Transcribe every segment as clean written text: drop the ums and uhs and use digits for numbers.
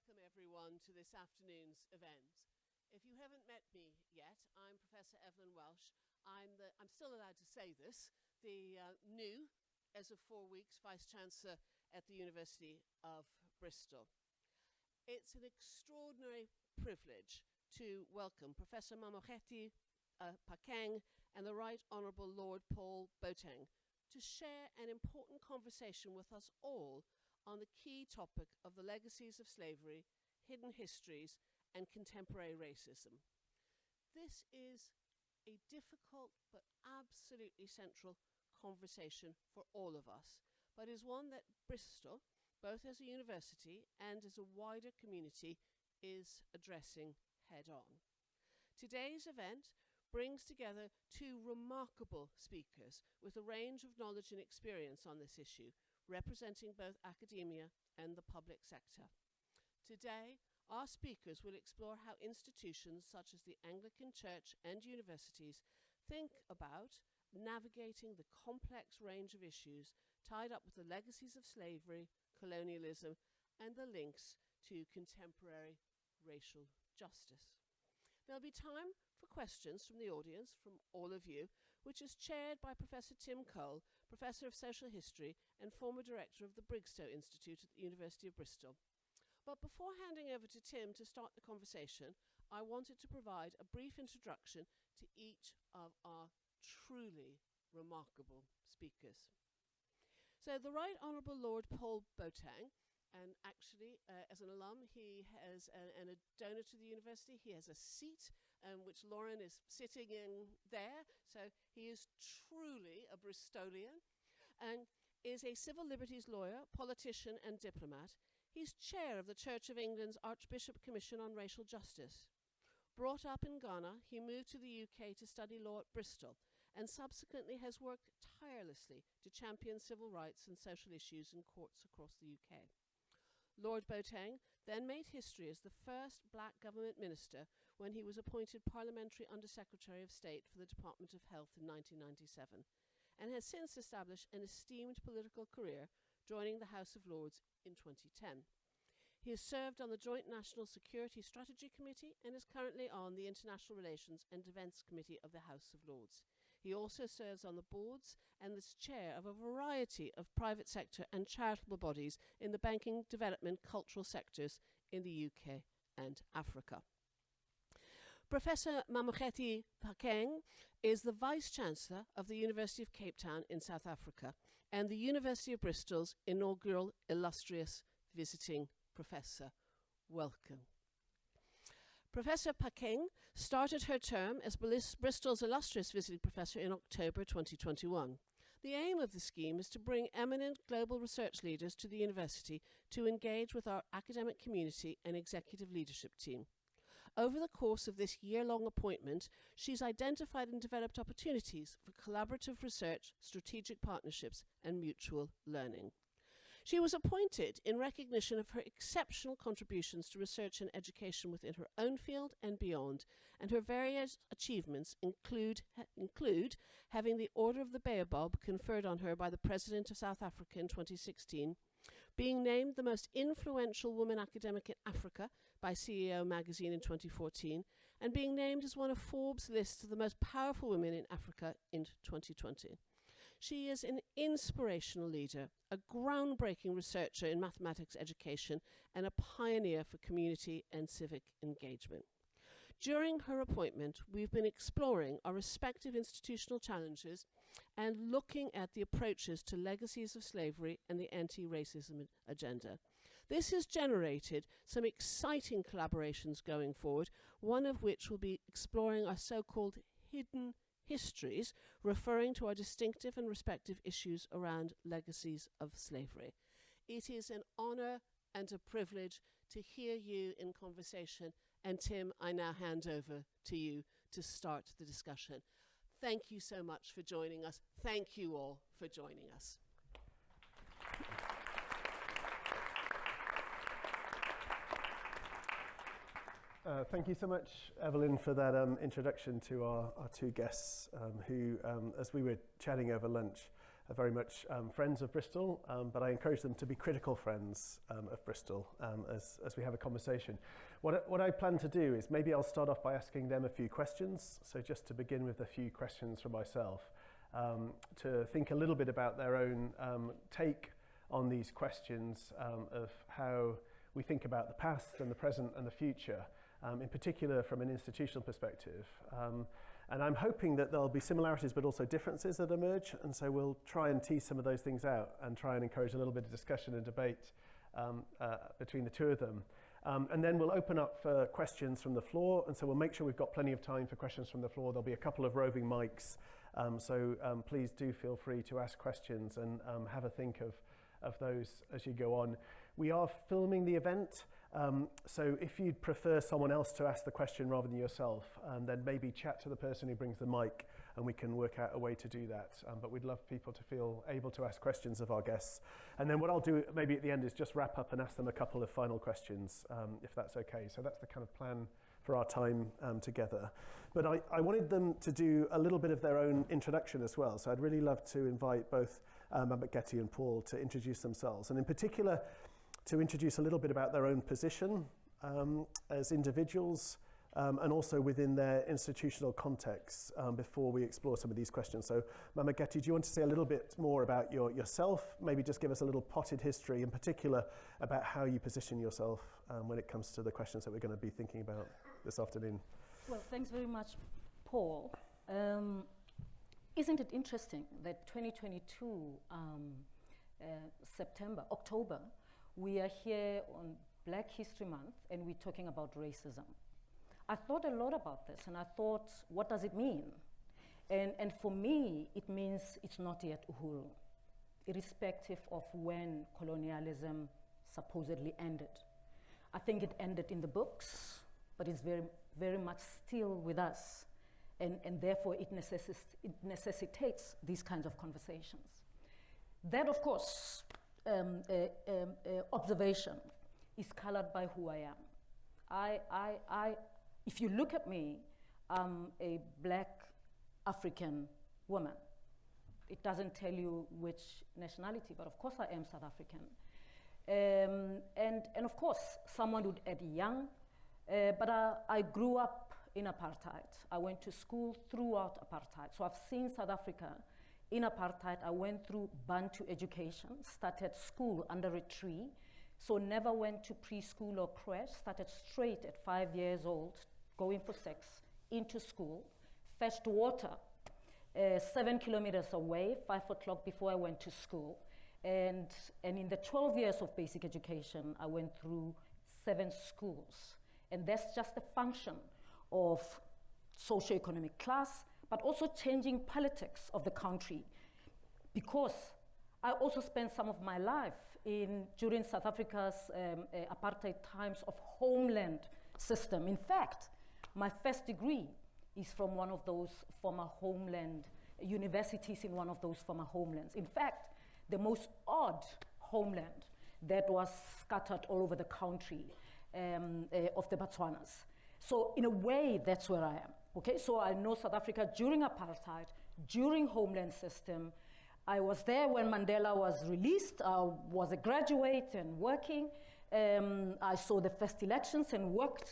welcome everyone to this afternoon's event. If you haven't met me yet, I'm Professor Evelyn Welsh. I'm still allowed to say this, the new, as of 4 weeks, Vice-Chancellor at the University of Bristol. It's an extraordinary privilege to welcome Professor Phakeng and the Right Honourable Lord Paul Boateng to share an important conversation with us all on the key topic of the legacies of slavery, hidden histories, and contemporary racism. This is a difficult but absolutely central conversation for all of us, but is one that Bristol, both as a university and as a wider community, is addressing head on. Today's event brings together two remarkable speakers with a range of knowledge and experience on this issue, representing both academia and the public sector. Today, our speakers will explore how institutions such as the Anglican Church and universities think about navigating the complex range of issues tied up with the legacies of slavery, colonialism, and the links to contemporary racial justice. There'll be time for questions from the audience, from all of you, which is chaired by Professor Tim Cole, Professor of Social History and former Director of the Brigstow Institute at the University of Bristol. But before handing over to Tim to start the conversation, I wanted to provide a brief introduction to each of our truly remarkable speakers. So the Right Honourable Lord Paul Boateng, and actually, as an alum, he has and a donor to the university. He has a seat, which Lauren is sitting in there. So he is truly a Bristolian and is a civil liberties lawyer, politician and diplomat. He's chair of the Church of England's Archbishop Commission on Racial Justice. Brought up in Ghana, he moved to the UK to study law at Bristol and subsequently has worked tirelessly to champion civil rights and social issues in courts across the UK. Lord Boateng then made history as the first black government minister when he was appointed Parliamentary Under-Secretary of State for the Department of Health in 1997, and has since established an esteemed political career, joining the House of Lords in 2010. He has served on the Joint National Security Strategy Committee and is currently on the International Relations and Defence Committee of the House of Lords. He also serves on the boards and is chair of a variety of private sector and charitable bodies in the banking, development, cultural sectors in the UK and Africa. Professor Phakeng is the Vice-Chancellor of the University of Cape Town in South Africa and the University of Bristol's inaugural illustrious visiting professor. Welcome. Professor Phakeng started her term as Bristol's illustrious visiting professor in October 2021. The aim of the scheme is to bring eminent global research leaders to the university to engage with our academic community and executive leadership team. Over the course of this year-long appointment, she's identified and developed opportunities for collaborative research, strategic partnerships, and mutual learning. She was appointed in recognition of her exceptional contributions to research and education within her own field and beyond, and her various achievements include having the Order of the Baobab conferred on her by the President of South Africa in 2016, being named the most influential woman academic in Africa by CEO magazine in 2014, and being named as one of Forbes' lists of the most powerful women in Africa in 2020. She is an inspirational leader, a groundbreaking researcher in mathematics education, and a pioneer for community and civic engagement. During her appointment, we've been exploring our respective institutional challenges and looking at the approaches to legacies of slavery and the anti-racism agenda. This has generated some exciting collaborations going forward, one of which will be exploring our so-called hidden histories, referring to our distinctive and respective issues around legacies of slavery. It is an honor and a privilege to hear you in conversation. And Tim, I now hand over to you to start the discussion. Thank you so much for joining us. Thank you all for joining us. Thank you so much, Evelyn, for that introduction to our two guests who, as we were chatting over lunch, very much friends of Bristol, but I encourage them to be critical friends of Bristol as we have a conversation. What I plan to do is maybe I'll start off by asking them a few questions. So just to begin with a few questions from myself, to think a little bit about their own take on these questions of how we think about the past and the present and the future, in particular from an institutional perspective. And I'm hoping that there'll be similarities but also differences that emerge, and so we'll try and tease some of those things out and try and encourage a little bit of discussion and debate between the two of them. And then we'll open up for questions from the floor, and so we'll make sure we've got plenty of time for questions from the floor. There'll be a couple of roving mics, so please do feel free to ask questions and have a think of those as you go on. We are filming the event, so if you'd prefer someone else to ask the question rather than yourself, then maybe chat to the person who brings the mic and we can work out a way to do that. But we'd love people to feel able to ask questions of our guests. And then what I'll do maybe at the end is just wrap up and ask them a couple of final questions, if that's okay. So that's the kind of plan for our time together. But I wanted them to do a little bit of their own introduction as well. So I'd really love to invite both Mama Getty and Paul to introduce themselves, and in particular to introduce a little bit about their own position as individuals and also within their institutional context before we explore some of these questions. So Mama Getty, do you want to say a little bit more about yourself? Maybe just give us a little potted history, in particular about how you position yourself when it comes to the questions that we're going to be thinking about this afternoon. Well, thanks very much, Paul. Isn't it interesting that 2022, October, we are here on Black History Month and we're talking about racism. I thought a lot about this and I thought, what does it mean? And for me, it means it's not yet Uhuru, irrespective of when colonialism supposedly ended. I think it ended in the books, but it's very, very much still with us. And therefore it necessitates these kinds of conversations. That, of course, observation is colored by who I am. If you look at me, I'm a Black African woman. It doesn't tell you which nationality, but of course I am South African. And of course, someone would add young, but I grew up in apartheid. I went to school throughout apartheid. So I've seen South Africa in apartheid. I went through Bantu education, started school under a tree, so never went to preschool or creche, started straight at 5 years old, going for sex, into school, fetched water 7 kilometers away, 5 o'clock before I went to school. And in the 12 years of basic education, I went through 7 schools. And that's just a function of socioeconomic class, but also changing politics of the country. Because I also spent some of my life during South Africa's apartheid times of homeland system. In fact, my first degree is from one of those former homeland universities in one of those former homelands. In fact, the most odd homeland that was scattered all over the country of the Botswanas. So in a way, that's where I am. Okay, so I know South Africa during apartheid, during homeland system. I was there when Mandela was released. I was a graduate and working. I saw the first elections and worked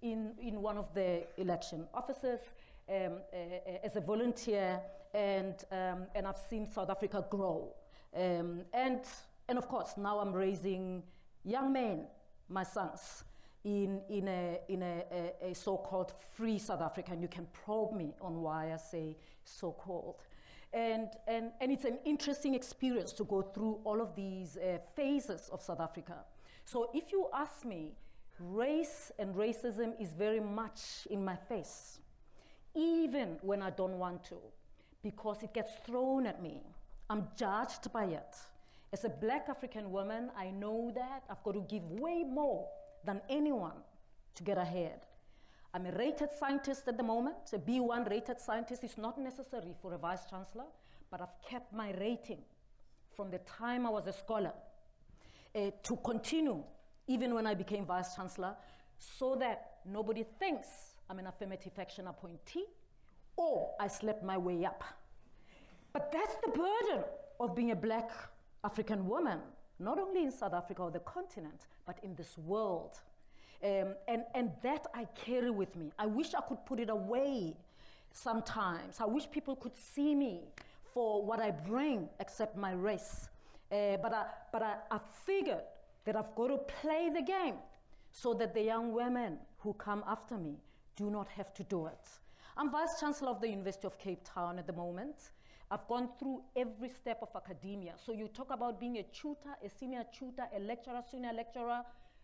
in one of the election offices as a volunteer, and I've seen South Africa grow. And of course, now I'm raising young men, my sons, in a so-called free South Africa, and you can probe me on why I say so-called. And it's an interesting experience to go through all of these phases of South Africa. So if you ask me, race and racism is very much in my face, even when I don't want to, because it gets thrown at me. I'm judged by it. As a Black African woman, I know that I've got to give way more than anyone to get ahead. I'm a rated scientist at the moment. A B1 rated scientist is not necessary for a vice chancellor, but I've kept my rating from the time I was a scholar to continue even when I became vice chancellor, so that nobody thinks I'm an affirmative action appointee or I slept my way up. But that's the burden of being a black African woman, not only in South Africa or the continent, but in this world. And that I carry with me. I wish I could put it away sometimes. I wish people could see me for what I bring, except my race. But I figured that I've got to play the game so that the young women who come after me do not have to do it. I'm Vice Chancellor of the University of Cape Town at the moment. I've gone through every step of academia. So you talk about being a tutor, a senior tutor, a lecturer, senior lecturer,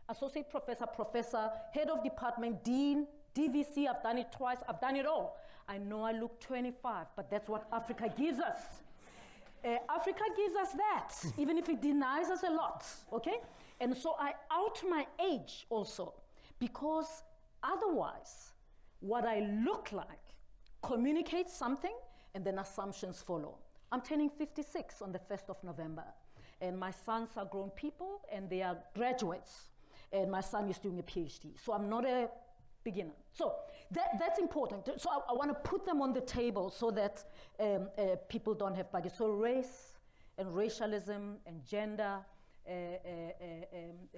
associate professor, professor, head of department, dean, DVC. I've done it twice. I've done it all. I know I look 25, but that's what Africa gives us. Africa gives us that, even if it denies us a lot, okay? And so I out my age also, because otherwise, what I look like communicates something, and then assumptions follow. I'm turning 56 on the 1st of November, and my sons are grown people, and they are graduates, and my son is doing a PhD, so I'm not a beginner. So that's important. So I want to put them on the table so that people don't have baggage. So race and racialism and gender,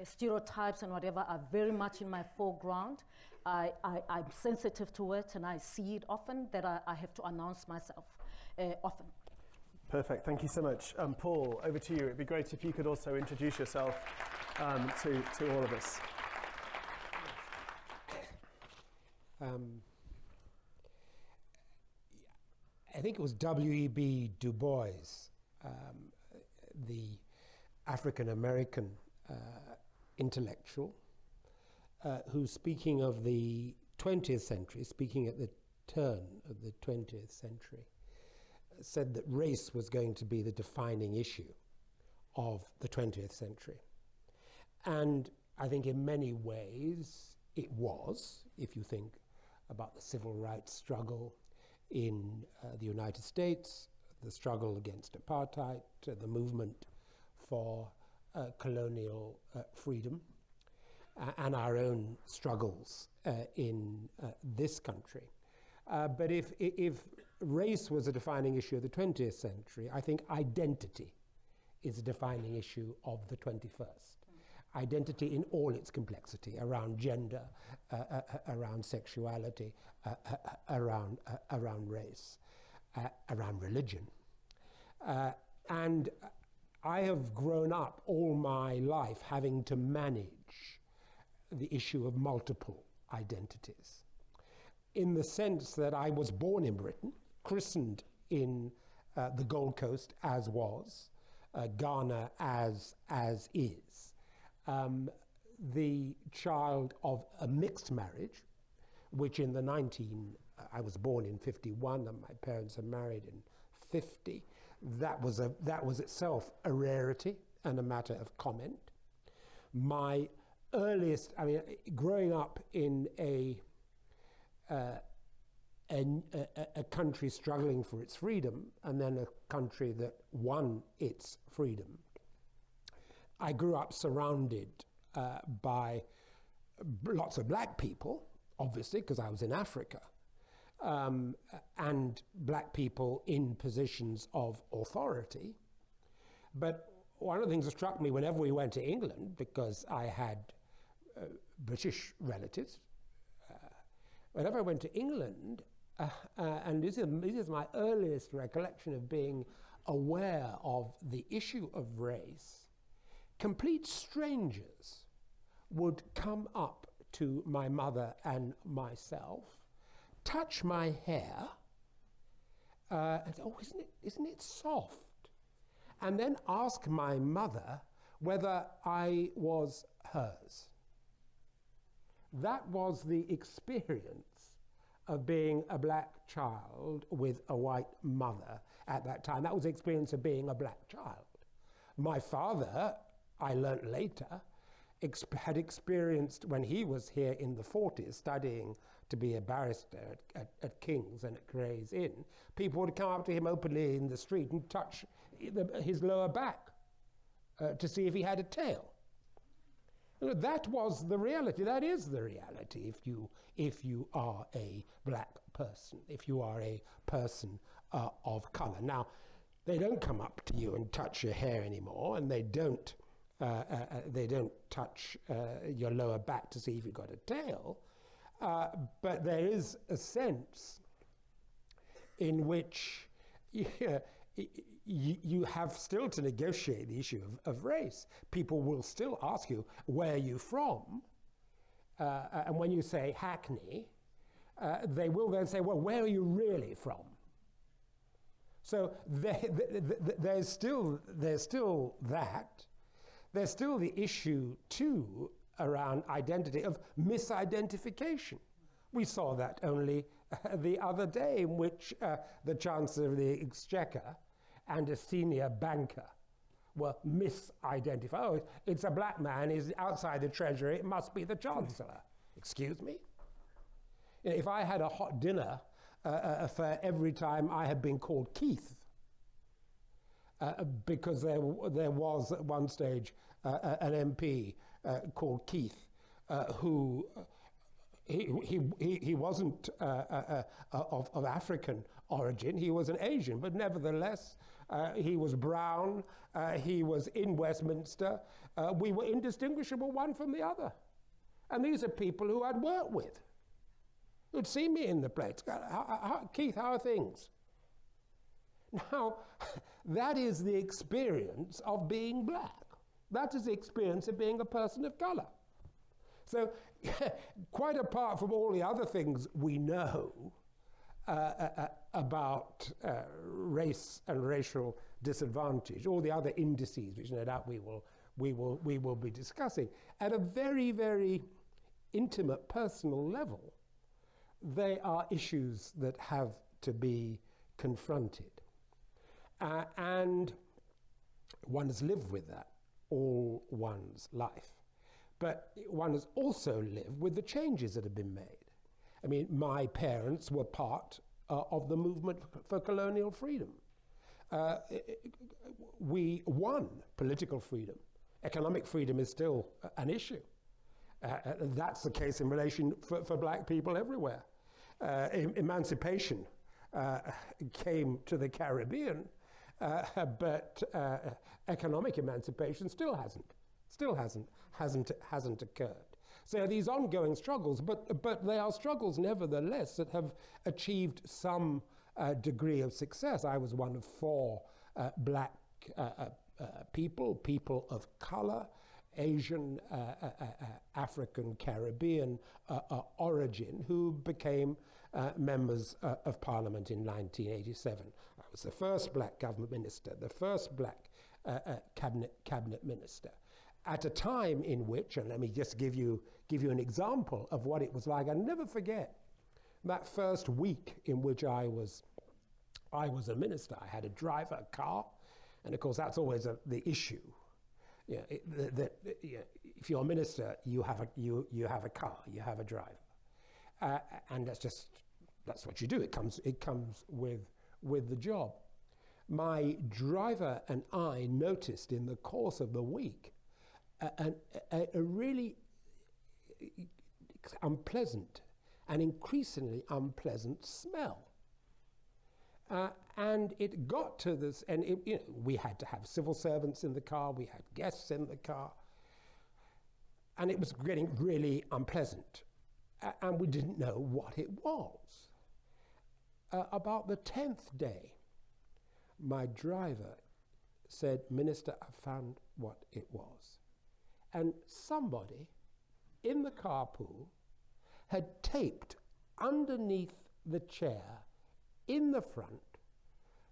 stereotypes and whatever are very much in my foreground. I'm sensitive to it, and I see it often that I have to announce myself often. Perfect, thank you so much. Paul, over to you. It'd be great if you could also introduce yourself to all of us. I think it was W.E.B. Du Bois, the African-American intellectual, who, speaking of the 20th century, speaking at the turn of the 20th century, said that race was going to be the defining issue of the 20th century. And I think in many ways it was, if you think about the civil rights struggle in the United States, the struggle against apartheid, the movement for colonial freedom, and our own struggles in this country. But if race was a defining issue of the 20th century, I think identity is a defining issue of the 21st. Identity in all its complexity, around gender, around sexuality, around race, around religion. And I have grown up all my life having to manage the issue of multiple identities, in the sense that I was born in Britain, christened in the Gold Coast as was, Ghana as is. The child of a mixed marriage, which in the I was born in 51 and my parents are married in 50. That was itself a rarity and a matter of comment. My earliest, growing up in a country struggling for its freedom, and then a country that won its freedom, I grew up surrounded by lots of black people, obviously, because I was in Africa, and black people in positions of authority. But one of the things that struck me whenever we went to England, because I had British relatives, whenever I went to England, and this is my earliest recollection of being aware of the issue of race, complete strangers would come up to my mother and myself, touch my hair, and say, "Oh, isn't it soft?" And then ask my mother whether I was hers. That was the experience of being a black child with a white mother at that time. That was the experience of being a black child. My father, I learnt later, had experienced, when he was here in the 40s studying to be a barrister at King's and at Gray's Inn, people would come up to him openly in the street and touch his lower back to see if he had a tail. That was the reality. That is the reality if you are a black person, if you are a person of color. Now, They don't come up to you and touch your hair anymore, and they don't touch your lower back to see if you've got a tail. But there is a sense in which you have still to negotiate the issue of race. People will still ask you, where are you from? And when you say Hackney, they will then say, well, where are you really from? So there's still that. There's still the issue, too, around identity, of misidentification. We saw that only the other day, in which the Chancellor of the Exchequer and a senior banker were misidentified. Oh, it's a black man, he's outside the Treasury, it must be the Chancellor. Excuse me? You know, if I had a hot dinner for every time I had been called Keith, because there was at one stage an MP called Keith, who he wasn't of African origin, he was an Asian, but nevertheless he was brown, he was in Westminster, we were indistinguishable one from the other. And these are people who I'd worked with, who'd seen me in the place. Keith, how are things? Now, that is the experience of being black. That is the experience of being a person of color. So, quite apart from all the other things we know about race and racial disadvantage, all the other indices, which no doubt we will be discussing, at a very, very intimate, personal level, they are issues that have to be confronted. And one has lived with that all one's life. But one has also lived with the changes that have been made. I mean, my parents were part of the movement for colonial freedom. We won political freedom. Economic freedom is still an issue. That's the case in relation for black people everywhere. Emancipation came to the Caribbean, but economic emancipation still hasn't occurred. So these ongoing struggles, but they are struggles nevertheless that have achieved some degree of success. I was one of 4 black people of color, Asian, African, Caribbean origin, who became members of Parliament in 1987. I was the first black government minister, the first black cabinet minister, at a time in which, and let me just give you an example of what it was like. I'll never forget that first week in which I was a minister. I had a driver, a car, and of course that's always the issue. You know, if you're a minister, you have a car, you have a driver, and that's what you do. It comes with the job. My driver and I noticed in the course of the week a really unpleasant and increasingly unpleasant smell. And it got to this, and we had to have civil servants in the car, we had guests in the car, and it was getting really unpleasant, and we didn't know what it was. About the 10th day, my driver said, "Minister, I found what it was." And somebody in the carpool had taped underneath the chair in the front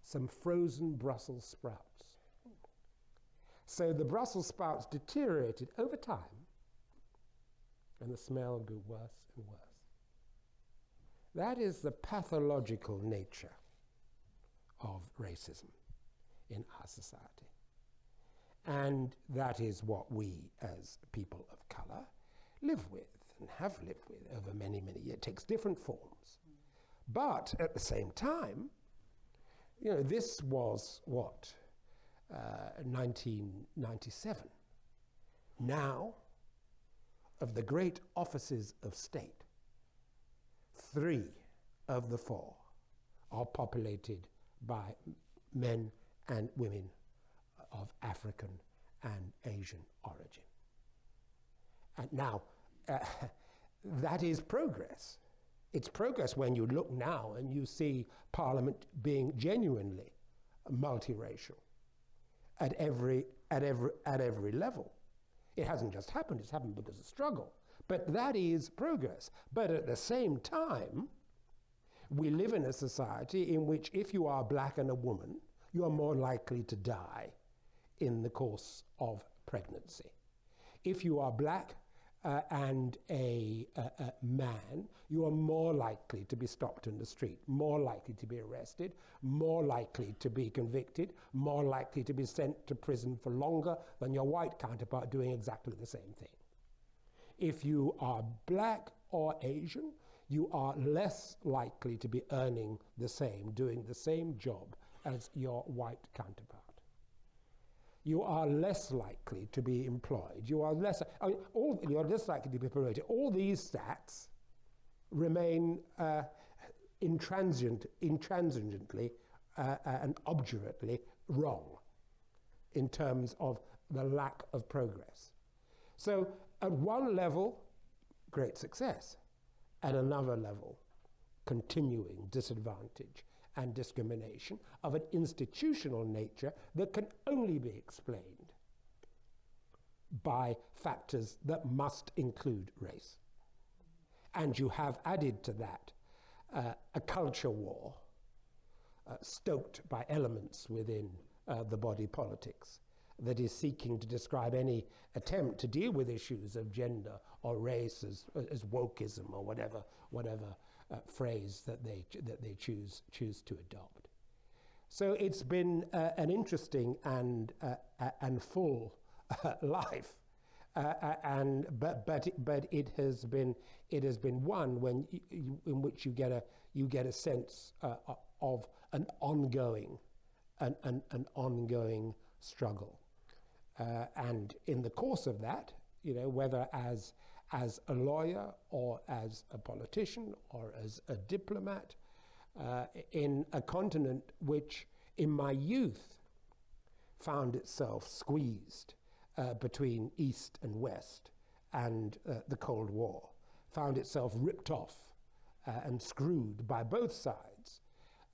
some frozen Brussels sprouts. So the Brussels sprouts deteriorated over time, and the smell grew worse and worse. That is the pathological nature of racism in our society. And that is what we, as people of color, live with and have lived with over many, many years. It takes different forms. But at the same time, this was what, 1997. Now, of the great offices of state, 3 of the 4 are populated by men and women of African and Asian origin. And now, that is progress. It's progress when you look now and you see Parliament being genuinely multiracial at every level. It hasn't just happened, it's happened because of struggle. But that is progress. But at the same time, we live in a society in which if you are black and a woman, you are more likely to die in the course of pregnancy. If you are black and a man, you are more likely to be stopped in the street, more likely to be arrested, more likely to be convicted, more likely to be sent to prison for longer than your white counterpart doing exactly the same thing. If you are black or Asian, you are less likely to be earning the same, doing the same job as your white counterpart. You are less likely to be employed. You are less, you are less likely to be promoted. All these stats remain intransigently and obdurately wrong in terms of the lack of progress. So at one level, great success. At another level, continuing disadvantage and discrimination of an institutional nature that can only be explained by factors that must include race. And you have added to that a culture war stoked by elements within the body politics that is seeking to describe any attempt to deal with issues of gender or race as wokeism or whatever phrase that they choose to adopt. So it's been an interesting and full life, but it has been one in which you get a sense of an ongoing struggle, and in the course of that, whether as a lawyer or as a politician or as a diplomat, in a continent which in my youth found itself squeezed between East and West and the Cold War, found itself ripped off and screwed by both sides,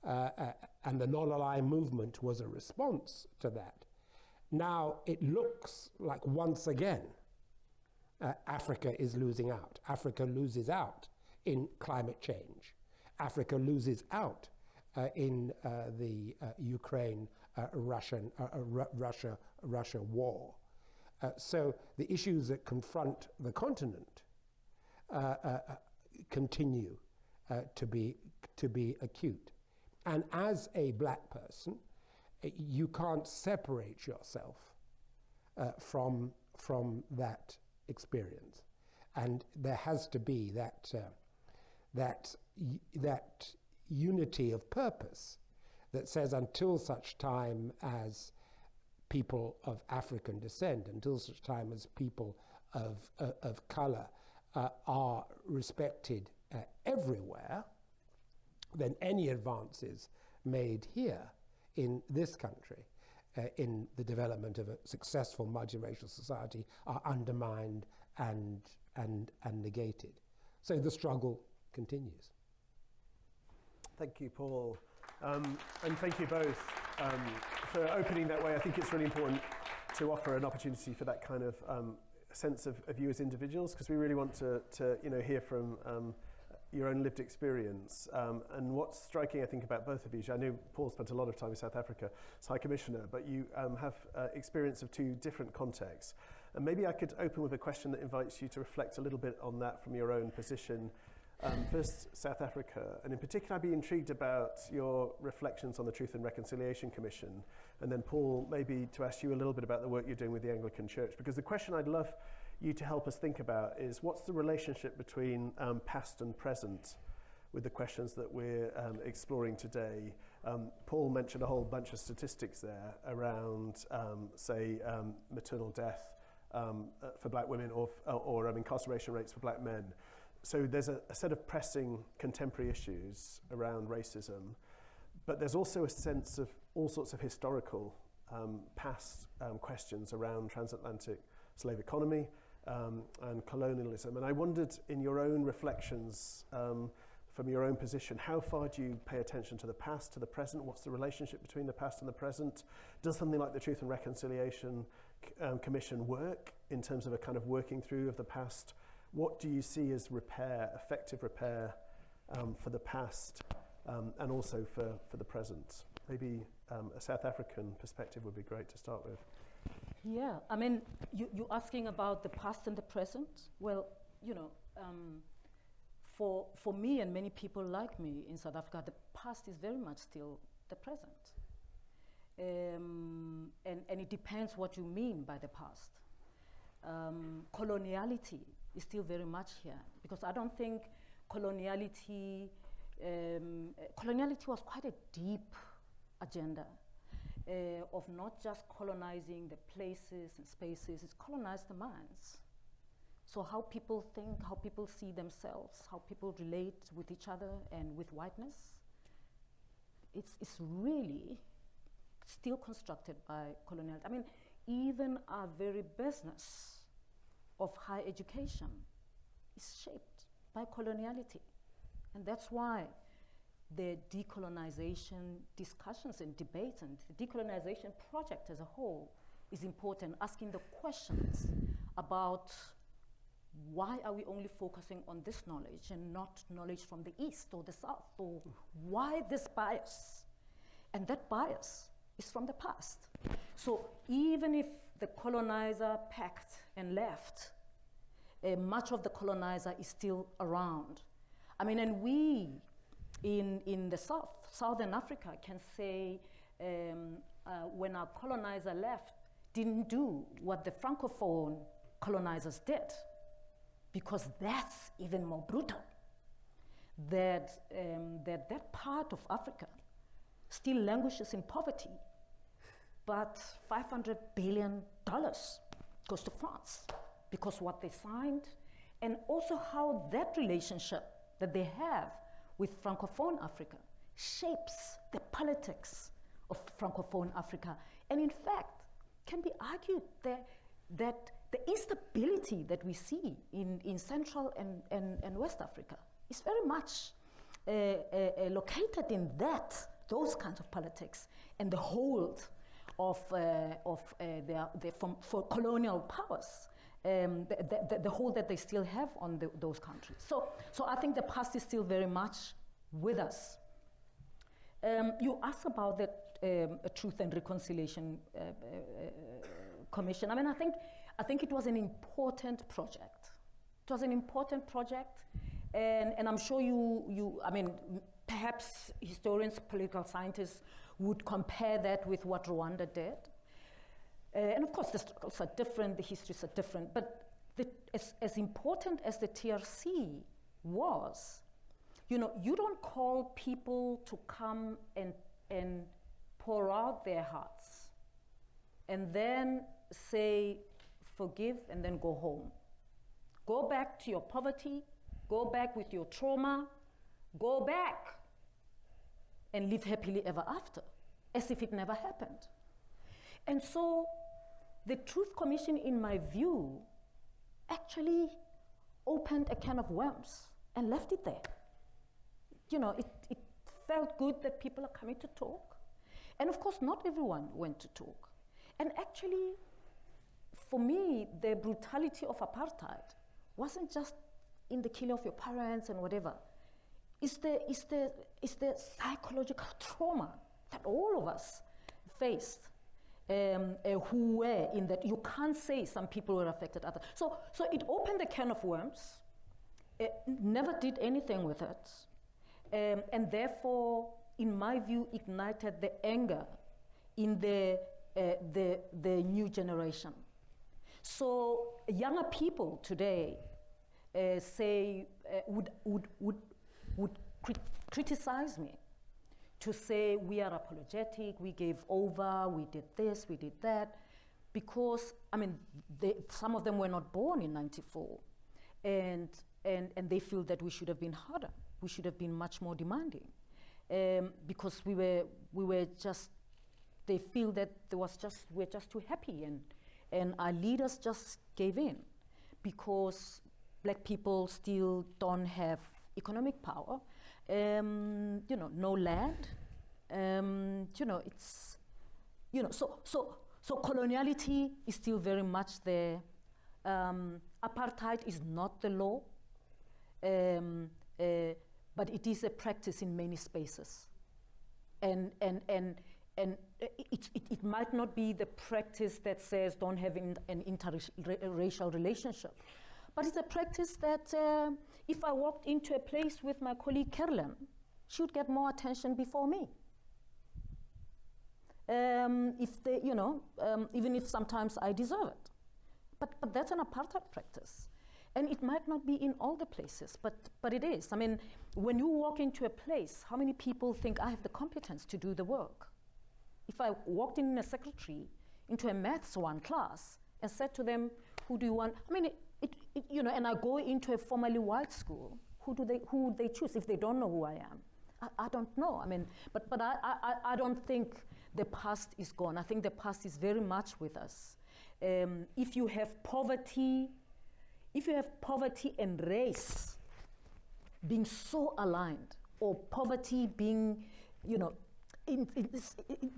and the non-aligned movement was a response to that. Now it looks like once again Africa is losing out. Africa loses out in climate change. Africa loses out in the Ukraine-Russia war. So the issues that confront the continent continue to be acute. And as a black person, you can't separate yourself from that experience, and there has to be that unity of purpose that says until such time as people of African descent, until such time as people of color are respected everywhere, then any advances made here in this country in the development of a successful multiracial society are undermined and negated. So the struggle continues. Thank you, Paul. And thank you both for opening that way. I think it's really important to offer an opportunity for that kind of sense of you as individuals, because we really want to hear from your own lived experience. And what's striking, I think, about both of you, I know Paul spent a lot of time in South Africa as High Commissioner, but you have experience of two different contexts. And maybe I could open with a question that invites you to reflect a little bit on that from your own position. First, South Africa, and in particular I'd be intrigued about your reflections on the Truth and Reconciliation Commission, and then Paul, maybe to ask you a little bit about the work you're doing with the Anglican Church, because the question I'd love you to help us think about is what's the relationship between past and present with the questions that we're exploring today. Paul mentioned a whole bunch of statistics there around, say, maternal death for black women or incarceration rates for black men. So there's a set of pressing contemporary issues around racism, but there's also a sense of all sorts of historical past questions around transatlantic slave economy and colonialism. And I wondered, in your own reflections, from your own position, how far do you pay attention to the past, to the present? What's the relationship between the past and the present? Does something like the Truth and Reconciliation Commission work in terms of a kind of working through of the past? What do you see as repair, effective repair for the past and also for the present? Maybe a South African perspective would be great to start with. Yeah, I mean, you're asking about the past and the present. Well, you know, for me and many people like me in South Africa, the past is very much still the present. And it depends what you mean by the past. Coloniality is still very much here, because I don't think coloniality was quite a deep agenda of not just colonizing the places and spaces, it's colonized the minds. So how people think, how people see themselves, how people relate with each other and with whiteness, it's really still constructed by coloniality. I mean, even our very business of higher education is shaped by coloniality. And that's why the decolonization discussions and debates and the decolonization project as a whole is important, asking the questions about why are we only focusing on this knowledge and not knowledge from the East or the South, or why this bias? And that bias is from the past. So even if the colonizer packed and left, much of the colonizer is still around. I mean, and we in the Southern Africa can say when our colonizer left, didn't do what the Francophone colonizers did, because that's even more brutal. That part of Africa still languishes in poverty, but $500 billion goes to France because what they signed, and also how that relationship that they have with Francophone Africa shapes the politics of Francophone Africa. And in fact, can be argued that the instability that we see in Central and West Africa is very much located in those kinds of politics and the hold of for colonial powers, the hold that they still have on those countries. So I think the past is still very much with us. You asked about the Truth and Reconciliation Commission. I mean, I think it was an important project. It was an important project, and I'm sure I mean, perhaps historians, political scientists would compare that with what Rwanda did. And of course, the struggles are different, the histories are different, but as important as the TRC was, you know, you don't call people to come and pour out their hearts and then say, forgive, and then go home. Go back to your poverty, go back with your trauma, go back and live happily ever after, as if it never happened. And so the Truth Commission, in my view, actually opened a can of worms and left it there. You know, it felt good that people are coming to talk. And of course, not everyone went to talk. And actually, for me, the brutality of apartheid wasn't just in the killing of your parents and whatever. It's the psychological trauma that all of us faced, who were in that. You can't say some people were affected. So it opened a can of worms. It never did anything with it. And therefore, in my view, ignited the anger in the new generation. So younger people today would criticize me, to say we are apologetic, we gave over, we did this, we did that, because I mean, some of them were not born in '94, and they feel that we should have been harder, we should have been much more demanding, because we were just They feel that we're just too happy, and our leaders just gave in because black people still don't have economic power, no land, it's, so coloniality is still very much there. Apartheid is not the law, but it is a practice in many spaces. And it might not be the practice that says don't have an interracial relationship, but it's a practice that if I walked into a place with my colleague Kerlin, she would get more attention before me. If they, even if sometimes I deserve it. But that's an apartheid practice. And it might not be in all the places, but it is. I mean, when you walk into a place, how many people think I have the competence to do the work? If I walked in a secretary into a maths 1 class and said to them, who do you want? I mean, and I go into a formally white school, who would they choose if they don't know who I am? I don't know. I mean, but I don't think the past is gone. I think the past is very much with us. If you have poverty and race being so aligned, or poverty being,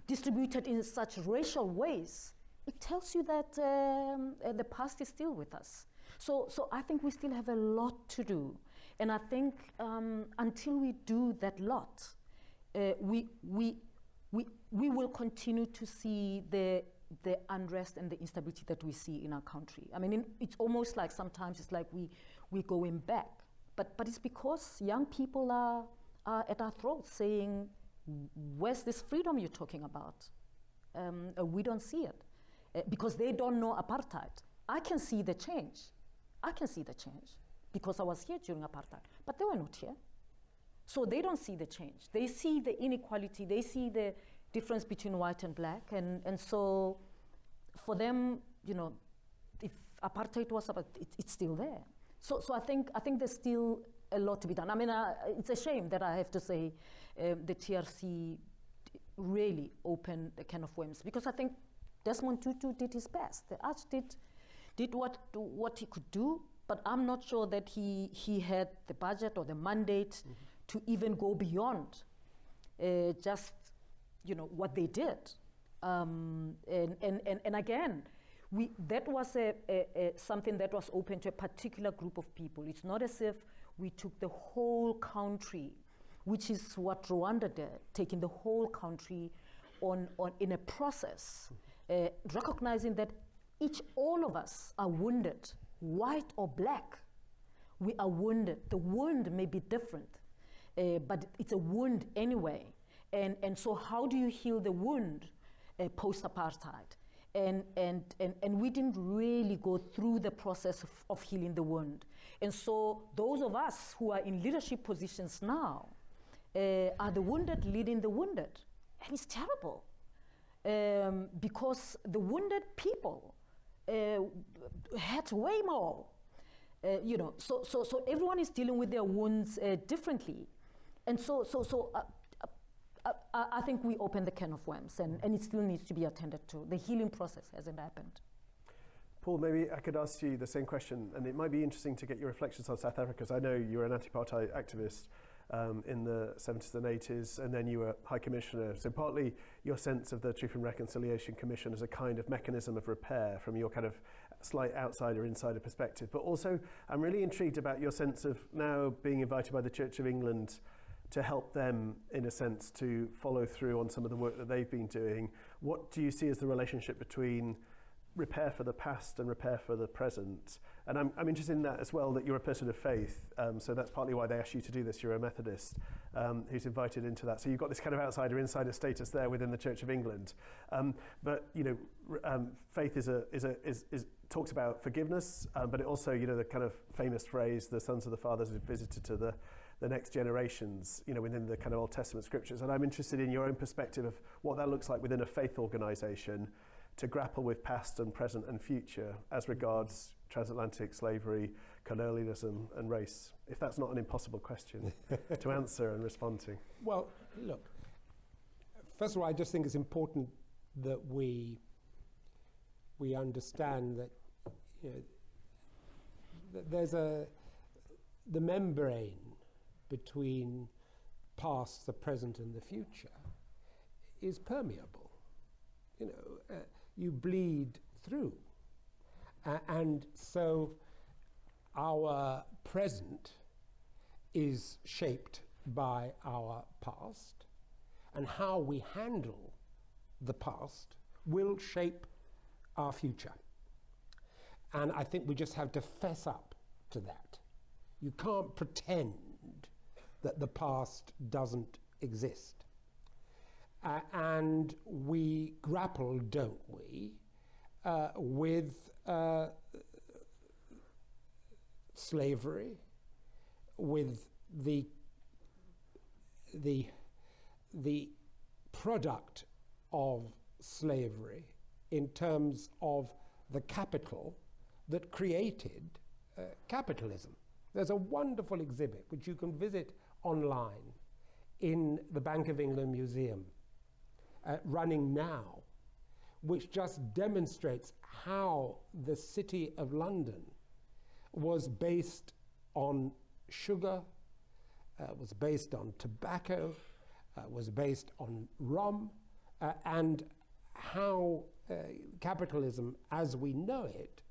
distributed in such racial ways, it tells you that the past is still with us. So I think we still have a lot to do, and I think until we do that lot, we will continue to see the unrest and the instability that we see in our country. I mean, it's almost like sometimes it's like we're going back, but it's because young people are at our throats saying, where's this freedom you're talking about? We don't see it because they don't know apartheid. I can see the change. Because I was here during apartheid, but they were not here. So they don't see the change. They see the inequality, they see the difference between white and black, and so for them, if apartheid was about, it's still there. So I think there's still a lot to be done. I mean, it's a shame that I have to say the TRC really opened a can of worms, because I think Desmond Tutu did his best. The Arch did what he could do, but I'm not sure that he had the budget or the mandate to even go beyond just what they did. And again, that was something that was open to a particular group of people. It's not as if we took the whole country, which is what Rwanda did, taking the whole country on in a process, recognizing that all of us are wounded, white or black. We are wounded. The wound may be different, but it's a wound anyway. And so how do you heal the wound post-apartheid? And we didn't really go through the process of healing the wound. And so those of us who are in leadership positions now are the wounded leading the wounded. And it's terrible because the wounded people had way more, so everyone is dealing with their wounds differently. And so I think we opened the can of worms, and it still needs to be attended to. The healing process hasn't happened. Paul, maybe I could ask you the same question, and it might be interesting to get your reflections on South Africa, because I know you were an anti-apartheid activist in the 70s and 80s, and then you were High Commissioner. So partly your sense of the Truth and Reconciliation Commission as a kind of mechanism of repair from your kind of slight outsider-insider perspective. But also, I'm really intrigued about your sense of now being invited by the Church of England to help them, in a sense, to follow through on some of the work that they've been doing. What do you see as the relationship between repair for the past and repair for the present? And I'm interested in that as well, that you're a person of faith, so that's partly why they asked you to do this. You're a Methodist who's invited into that. So you've got this kind of outsider-insider status there within the Church of England. But faith talks about forgiveness, but it also, the kind of famous phrase, the sons of the fathers are visited to the next generations, within the kind of Old Testament scriptures. And I'm interested in your own perspective of what that looks like within a faith organisation to grapple with past and present and future as regards transatlantic slavery, colonialism and race, if that's not an impossible question to answer and respond to. Well, look, first of all, I just think it's important that we understand that, you know, that there's the membrane between past, the present, and the future is permeable. You know, you bleed through, and so our present is shaped by our past, and how we handle the past will shape our future. And I think we just have to fess up to that. You can't pretend that the past doesn't exist. And we grapple, don't we, with slavery, with the product of slavery in terms of the capital that created capitalism. There's a wonderful exhibit which you can visit online in the Bank of England Museum, running now, which just demonstrates how the City of London was based on sugar, was based on tobacco, was based on rum, and how capitalism as we know it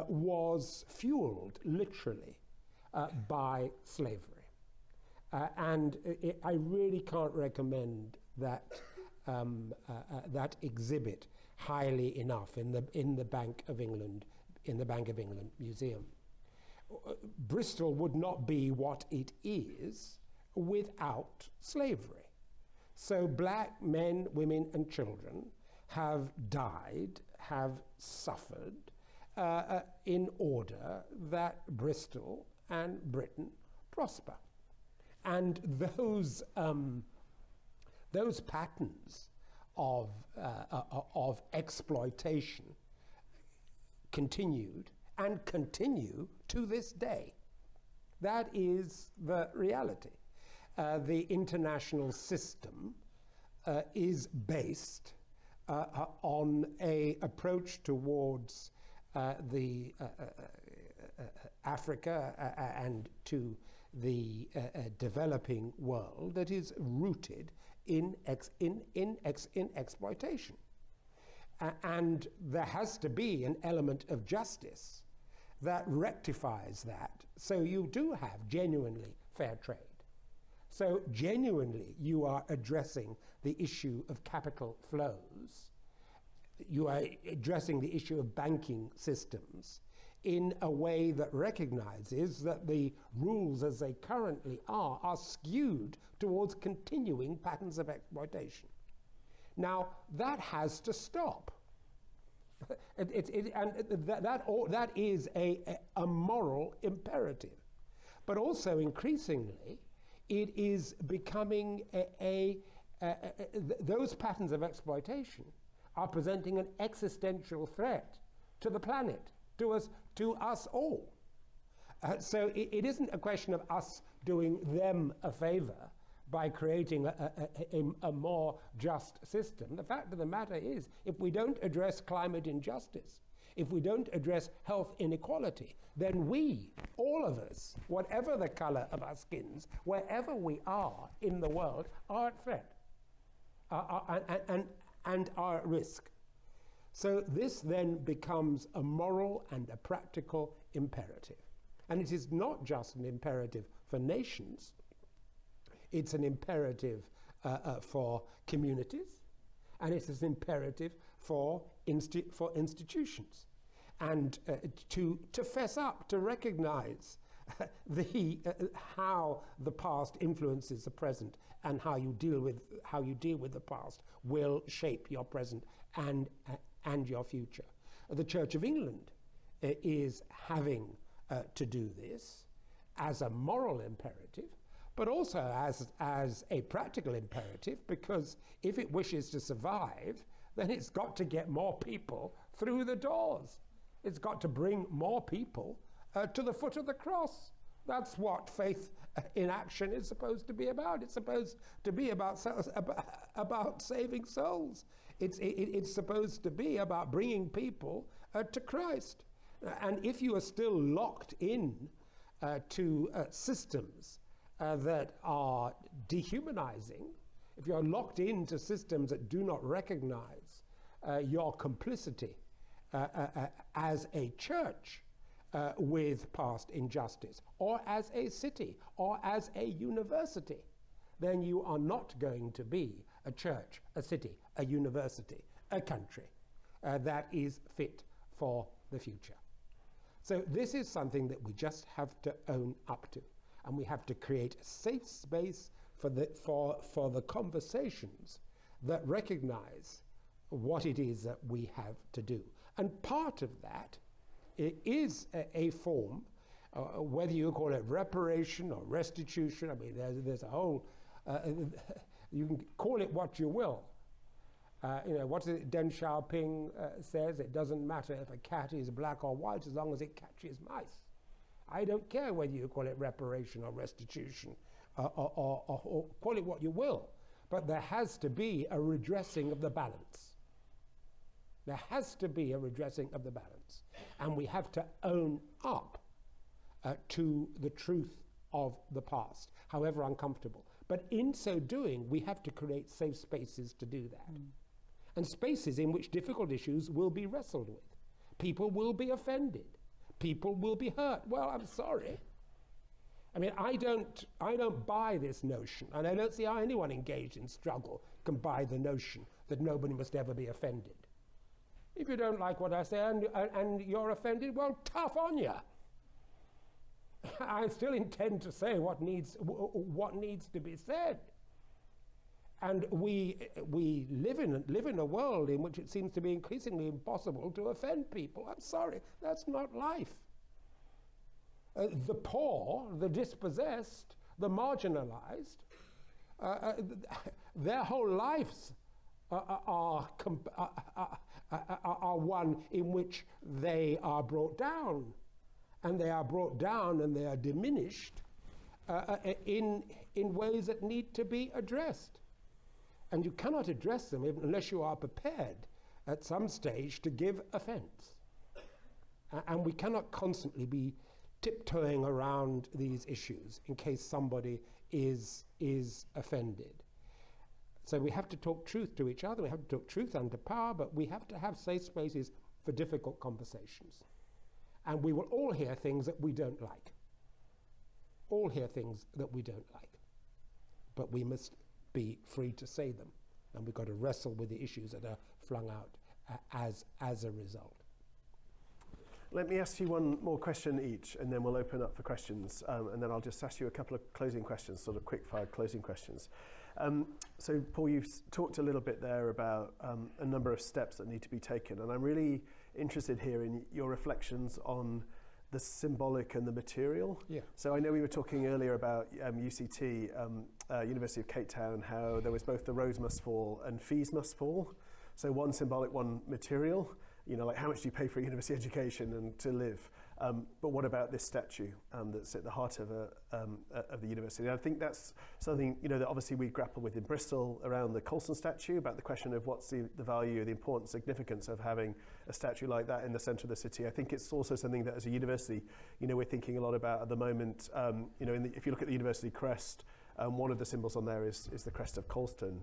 was fueled literally by slavery. And I really can't recommend that that exhibit highly enough in the Bank of England Museum. Bristol would not be what it is without slavery. So black men, women, and children have died, have suffered in order that Bristol and Britain prosper. And those patterns of exploitation continued and continue to this day. That is the reality. The international system is based on an approach towards the Africa and to the developing world that is rooted in exploitation. And there has to be an element of justice that rectifies that, so you do have genuinely fair trade. So genuinely you are addressing the issue of capital flows, you are addressing the issue of banking systems in a way that recognizes that the rules as they currently are skewed towards continuing patterns of exploitation. Now, that has to stop. That is a moral imperative. But also, increasingly, it is becoming those patterns of exploitation are presenting an existential threat to the planet, to us all. So it isn't a question of us doing them a favor by creating a more just system. The fact of the matter is, if we don't address climate injustice, if we don't address health inequality, then we, all of us, whatever the color of our skins, wherever we are in the world, are at threat and are at risk. So this then becomes a moral and a practical imperative. And it is not just an imperative for nations, it's an imperative for communities, and it is an imperative for institutions. And to fess up, to recognize how the past influences the present, and how you deal with the past will shape your present and your future. The Church of England is having to do this as a moral imperative, but also as a practical imperative, because if it wishes to survive, then it's got to get more people through the doors. It's got to bring more people to the foot of the cross. That's what faith in action is supposed to be about. It's supposed to be about saving souls. It's supposed to be about bringing people to Christ. And if you are still locked in to systems that are dehumanizing, if you're locked into systems that do not recognize your complicity as a church with past injustice, or as a city, or as a university, then you are not going to be a church, a city, a university, a country that is fit for the future. So this is something that we just have to own up to, and we have to create a safe space for the conversations that recognize what it is that we have to do. And part of that is a form, whether you call it reparation or restitution. I mean, there's a whole, you can call it what you will. What is it Deng Xiaoping says? It doesn't matter if a cat is black or white as long as it catches mice. I don't care whether you call it reparation or restitution or call it what you will, but there has to be a redressing of the balance. There has to be a redressing of the balance. And we have to own up to the truth of the past, however uncomfortable. But in so doing, we have to create safe spaces to do that. And spaces in which difficult issues will be wrestled with. People will be offended. People will be hurt. Well, I'm sorry. I mean, I don't buy this notion, and I don't see how anyone engaged in struggle can buy the notion that nobody must ever be offended. If you don't like what I say and you're offended, well, tough on you. I still intend to say what needs to be said. And we live in a world in which it seems to be increasingly impossible to offend people. I'm sorry, that's not life. The poor, the dispossessed, the marginalized, their whole lives are one in which they are brought down. And they are brought down and they are diminished in ways that need to be addressed. And you cannot address them unless you are prepared at some stage to give offense. And we cannot constantly be tiptoeing around these issues in case somebody is offended. So we have to talk truth to each other, we have to talk truth under power, but we have to have safe spaces for difficult conversations. And we will all hear things that we don't like. All hear things that we don't like. But we must be free to say them. And we've got to wrestle with the issues that are flung out as a result. Let me ask you one more question each, and then we'll open up for questions. And then I'll just ask you a couple of closing questions, sort of quick-fire closing questions. So, Paul, you've talked a little bit there about a number of steps that need to be taken. And I'm really interested here in your reflections on the symbolic and the material. Yeah. So I know we were talking earlier about UCT, University of Cape Town, how there was both the roads must fall and fees must fall. So one symbolic, one material. Like how much do you pay for a university education and to live? But what about this statue that's at the heart of the university? And I think that's something that obviously we grapple with in Bristol around the Colston statue, about the question of what's the value, the importance, significance of having a statue like that in the centre of the city. I think it's also something that as a university, we're thinking a lot about at the moment. If you look at the university crest, one of the symbols on there is the crest of Colston,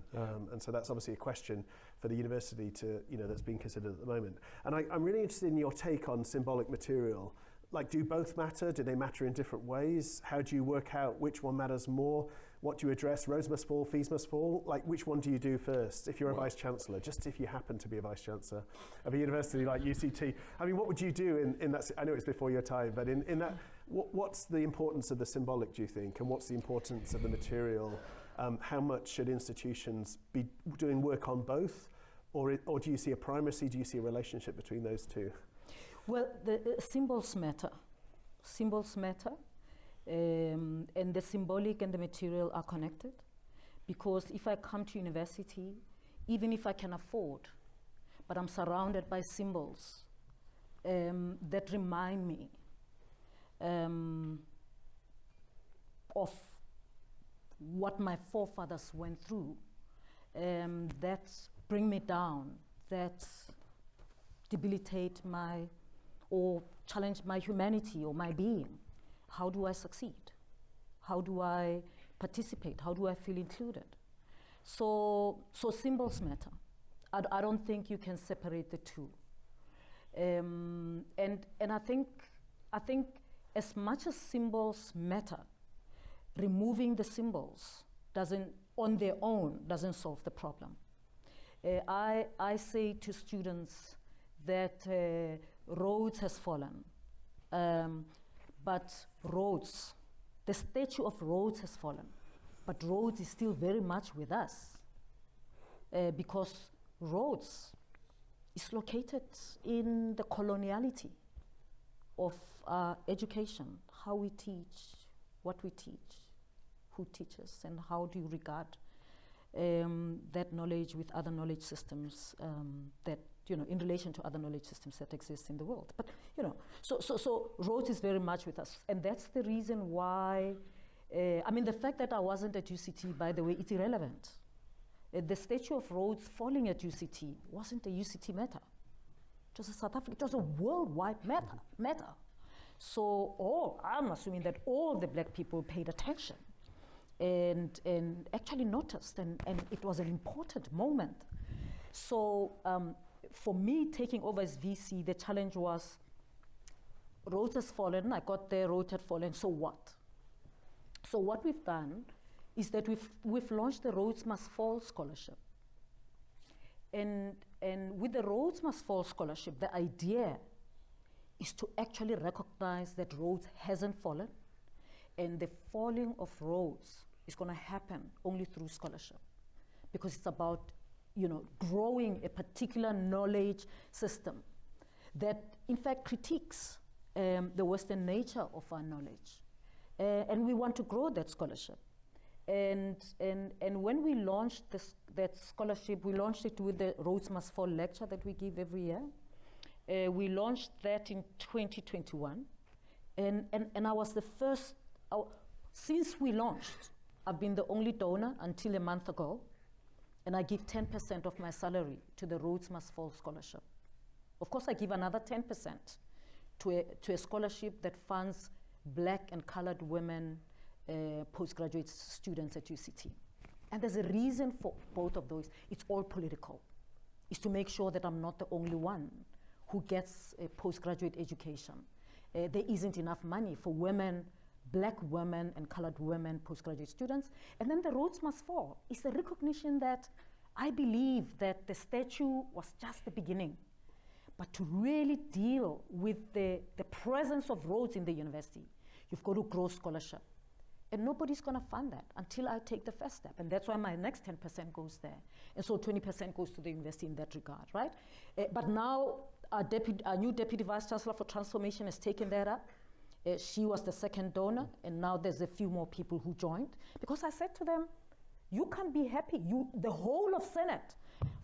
and so that's obviously a question for the university to that's being considered at the moment. And I'm really interested in your take on symbolic material. Like, do both matter? Do they matter in different ways? How do you work out which one matters more? What do you address? Roads must fall, fees must fall? Like, which one do you do first if you're a vice-chancellor, just if you happen to be a vice-chancellor of a university like UCT? I mean, what would you do in that? I know it's before your time, but in that, what's the importance of the symbolic, do you think? And what's the importance of the material? How much should institutions be doing work on both? Or do you see a primacy? Do you see a relationship between those two? Well, the symbols matter. Symbols matter. And the symbolic and the material are connected. Because if I come to university, even if I can afford, but I'm surrounded by symbols that remind me of what my forefathers went through, that bring me down, that debilitate or challenge my humanity or my being. How do I succeed? How do I participate? How do I feel included? So symbols matter. I don't think you can separate the two. And I think as much as symbols matter, removing the symbols on their own doesn't solve the problem. I say to students that Rhodes has fallen, but the statue of Rhodes has fallen, but Rhodes is still very much with us, because Rhodes is located in the coloniality of education, how we teach, what we teach, who teaches, and how do you regard that knowledge with other knowledge systems that, in relation to other knowledge systems that exist in the world. But, so Rhodes is very much with us. And that's the reason why, the fact that I wasn't at UCT, by the way, it's irrelevant. The statue of Rhodes falling at UCT wasn't a UCT matter. It was a South African, it was a worldwide matter. So I'm assuming that all the black people paid attention and actually noticed, and it was an important moment. So for me, taking over as VC, the challenge was Rhodes has fallen, I got there, Rhodes had fallen, so what? So what we've done is that we've launched the Rhodes Must Fall Scholarship. And with the Rhodes Must Fall Scholarship, the idea is to actually recognize that Rhodes hasn't fallen, and the falling of Rhodes is going to happen only through scholarship, because it's about, growing a particular knowledge system that, in fact, critiques the Western nature of our knowledge, and we want to grow that scholarship. And when we launched that scholarship, we launched it with the Rhodes Must Fall lecture that we give every year. We launched that in 2021, and I was the first. Since we launched, I've been the only donor until a month ago, and I give 10% of my salary to the Rhodes Must Fall Scholarship. Of course, I give another 10% to a scholarship that funds black and colored women postgraduate students at UCT. And there's a reason for both of those. It's all political. It's to make sure that I'm not the only one who gets a postgraduate education. There isn't enough money for women, black women and colored women postgraduate students. And then the Rhodes Must Fall is the recognition that I believe that the statue was just the beginning. But to really deal with the presence of Rhodes in the university, you've got to grow scholarship. And nobody's going to fund that until I take the first step. And that's why my next 10% goes there. And so 20% goes to the university in that regard, right? But now our new Deputy Vice Chancellor for Transformation has taken that up. She was the second donor, and now there's a few more people who joined. Because I said to them, you can't be happy. The whole of Senate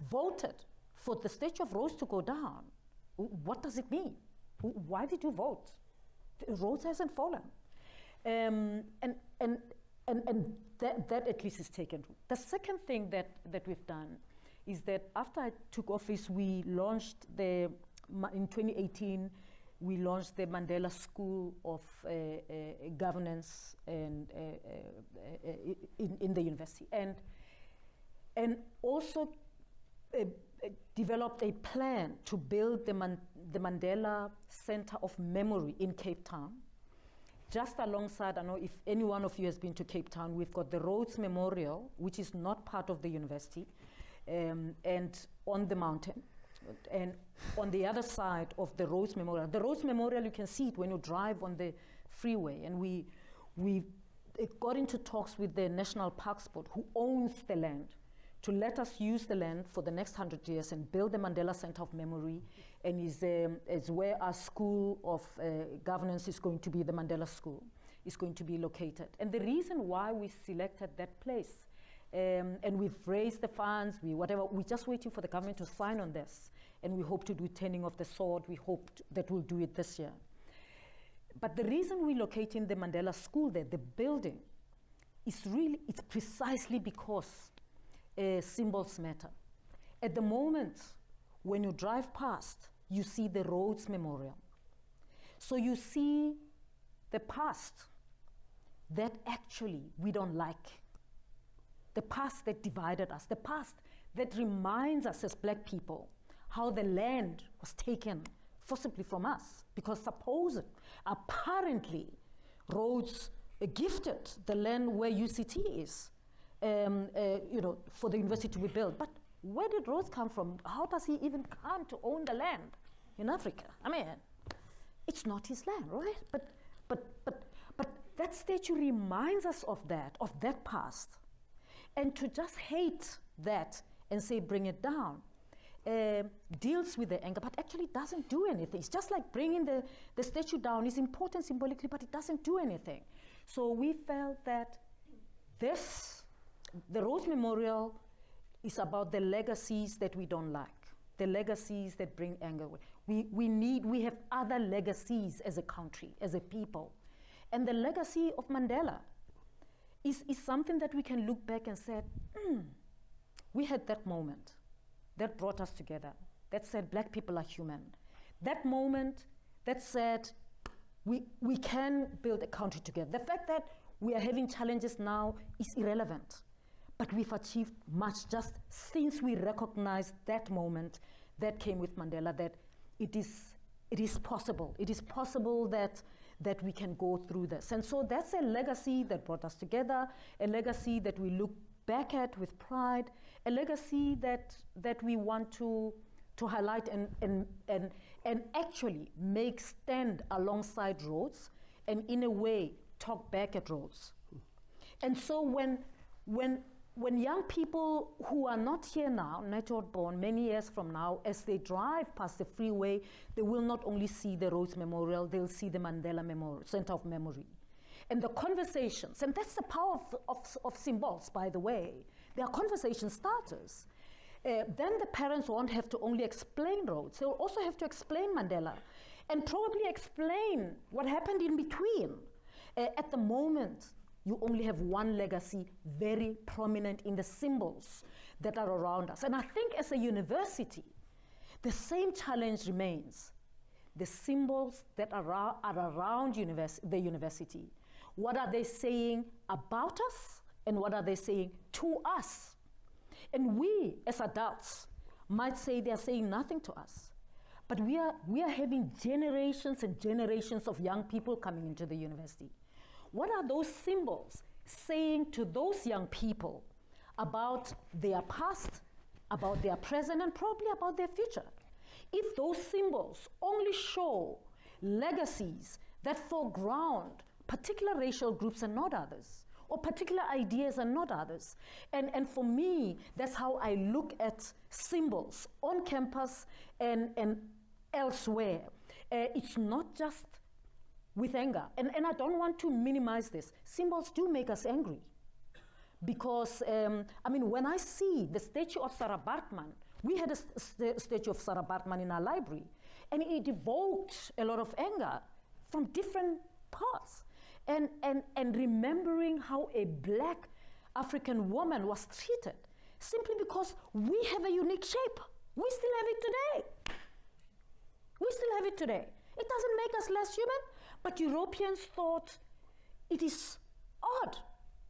voted for the statue of Rhodes to go down. What does it mean? Why did you vote? Rhodes hasn't fallen. And that at least is taken root. The second thing that we've done is that after I took office, we launched in 2018, we launched the Mandela School of Governance and in the university, and also developed a plan to build the Mandela Center of Memory in Cape Town. Just alongside, I don't know if any one of you has been to Cape Town, we've got the Rhodes Memorial, which is not part of the university, and on the mountain. And on the other side of the Rhodes Memorial, you can see it when you drive on the freeway. And we got into talks with the National Parks Board, who owns the land, to let us use the land for the next 100 years and build the Mandela Center of Memory, and is where our School of Governance is going to be, the Mandela School, is going to be located. And the reason why we selected that place, and we've raised the funds, we're just waiting for the government to sign on this, and we hope to do Turning of the Sword. We hope that we'll do it this year. But the reason we're locating the Mandela School there, the building, it's precisely because symbols matter. At the moment, when you drive past, you see the Rhodes Memorial. So you see the past that actually we don't like. The past that divided us, the past that reminds us as black people how the land was taken forcibly from us, because apparently, Rhodes gifted the land where UCT is, for the university to be built. But where did Rhodes come from? How does he even come to own the land in Africa? I mean, it's not his land, right? But that statue reminds us of that past. And to just hate that and say bring it down deals with the anger, but actually doesn't do anything. It's just like bringing the statue down is important symbolically, but it doesn't do anything. So we felt that the Rhodes Memorial is about the legacies that we don't like, the legacies that bring anger. We have other legacies as a country, as a people. And the legacy of Mandela is something that we can look back and say, we had that moment that brought us together, that said black people are human. That moment that said we can build a country together. The fact that we are having challenges now is irrelevant, but we've achieved much just since we recognized that moment that came with Mandela, that it is possible. It is possible that we can go through this. And so that's a legacy that brought us together, a legacy that we look back at with pride, a legacy that we want to highlight and actually make stand alongside Rhodes, and in a way talk back at Rhodes. And so when young people who are not here now, natural born, many years from now, as they drive past the freeway, they will not only see the Rhodes Memorial, they'll see the Mandela Memorial, Center of Memory. And the conversations, and that's the power of symbols, by the way. They are conversation starters. Then the parents won't have to only explain Rhodes, they'll also have to explain Mandela, and probably explain what happened in between. At the moment, you only have one legacy very prominent in the symbols that are around us. And I think as a university, the same challenge remains. The symbols that are around the university, what are they saying about us, and what are they saying to us? And we, as adults, might say they are saying nothing to us. But we are having generations and generations of young people coming into the university. What are those symbols saying to those young people about their past, about their present, and probably about their future? If those symbols only show legacies that foreground particular racial groups and not others, or particular ideas and not others. And for me, that's how I look at symbols on campus and elsewhere. It's not just with anger. And I don't want to minimize this. Symbols do make us angry. Because, when I see the statue of Sarah Baartman, we had a statue of Sarah Baartman in our library, and it evoked a lot of anger from different parts. And remembering how a black African woman was treated simply because we have a unique shape. We still have it today. We still have it today. It doesn't make us less human, but Europeans thought it is odd.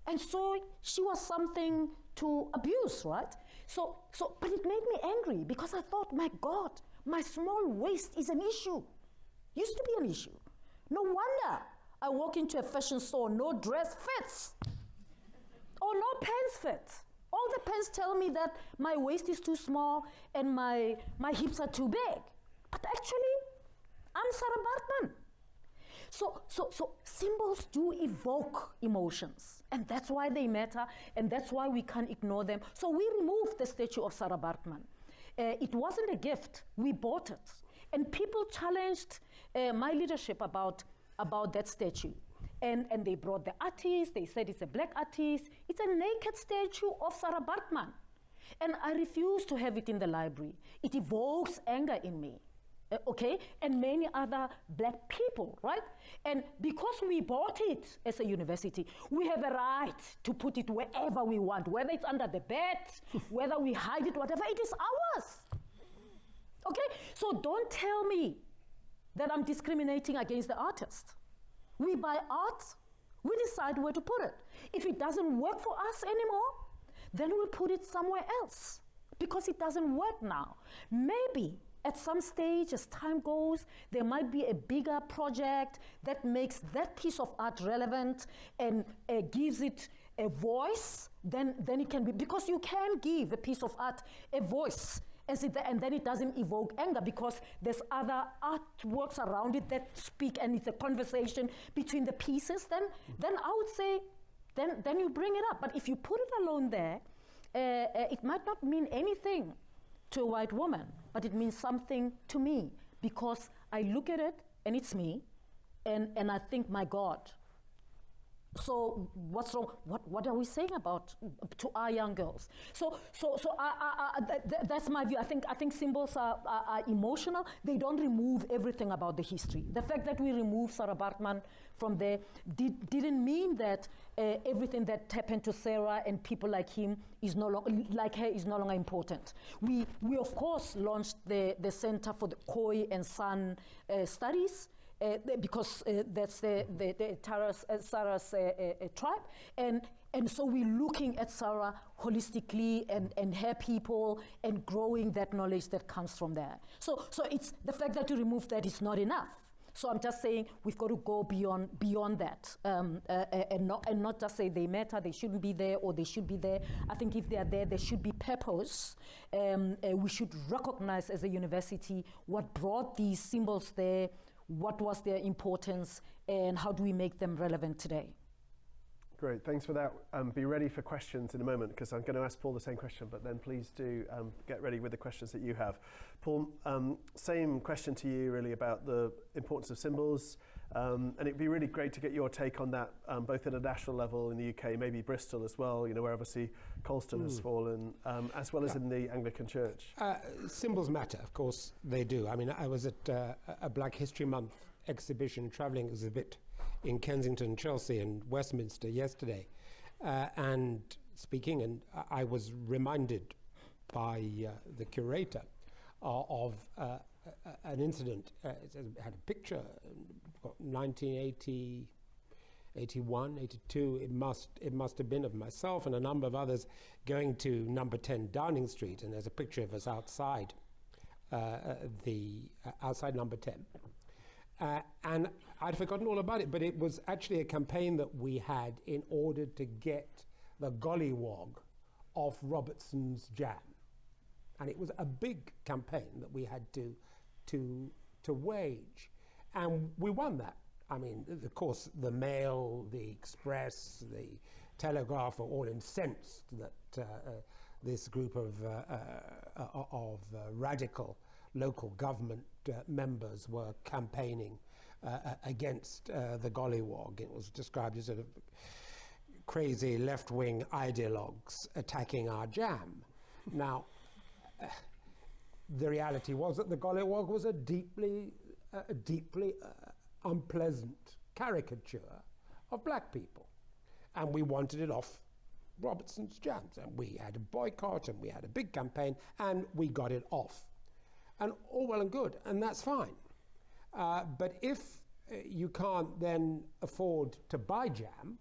And so she was something to abuse, right? But it made me angry because I thought, my God, my small waist is an issue. Used to be an issue. No wonder I walk into a fashion store, no dress fits, or no pants fit. All the pants tell me that my waist is too small and my hips are too big. But actually, I'm Sarah Baartman. So symbols do evoke emotions, and that's why they matter, and that's why we can't ignore them. So we removed the statue of Sarah Baartman. It wasn't a gift, we bought it. And people challenged my leadership about that statue. And they brought the artist, they said it's a black artist. It's a naked statue of Sarah Baartman. And I refuse to have it in the library. It evokes anger in me. okay, and many other black people, right? And because we bought it as a university, we have a right to put it wherever we want, whether it's under the bed, whether we hide it, whatever, it is ours. Okay, so don't tell me that I'm discriminating against the artist. We buy art, we decide where to put it. If it doesn't work for us anymore, then we'll put it somewhere else because it doesn't work now. Maybe at some stage, as time goes, there might be a bigger project that makes that piece of art relevant and gives it a voice, then it can be, because you can give a piece of art a voice, and then it doesn't evoke anger because there's other artworks around it that speak, and it's a conversation between the pieces, then I would say, then you bring it up. But if you put it alone there, it might not mean anything to a white woman, but it means something to me because I look at it and it's me, and I think, my God. So what's wrong? What are we saying about to our young girls? So that's my view. I think symbols are emotional. They don't remove everything about the history. The fact that we removed Sarah Baartman from there didn't mean that everything that happened to Sarah and people like him is no longer important. We of course launched the Center for the Khoi and San Studies. Because that's the Sarah's tribe, and so we're looking at Sarah holistically and her people and growing that knowledge that comes from there. So it's the fact that you remove that is not enough. So I'm just saying we've got to go beyond that, and not just say they matter, they shouldn't be there, or they should be there. I think if they are there should be purpose. We should recognize as a university what brought these symbols there, what was their importance, and how do we make them relevant today? Great, thanks for that. Be ready for questions in a moment, because I'm going to ask Paul the same question, but then please do get ready with the questions that you have. Paul, same question to you really about the importance of symbols, and it'd be really great to get your take on that, both at a national level in the UK, maybe Bristol as well, where obviously Colston has fallen, as well as in the Anglican Church. Symbols matter, of course they do. I mean, I was at a Black History Month travelling exhibit in Kensington, Chelsea and Westminster yesterday, and speaking, and I was reminded by the curator of an incident. It had a picture, 1980, 81, 82, it must have been, of myself and a number of others going to number 10 Downing Street, and there's a picture of us outside outside number 10. And I'd forgotten all about it, but it was actually a campaign that we had in order to get the gollywog off Robertson's jam. And it was a big campaign that we had to wage. And we won that. I mean, of course, the Mail, the Express, the Telegraph are all incensed that this group of radical local government members were campaigning against the gollywog. It was described as sort of crazy left-wing ideologues attacking our jam. Now, the reality was that the gollywog was a deeply unpleasant caricature of black people, and we wanted it off Robertson's jams, and we had a boycott and we had a big campaign and we got it off, and all well and good, and that's fine, but if you can't then afford to buy jam,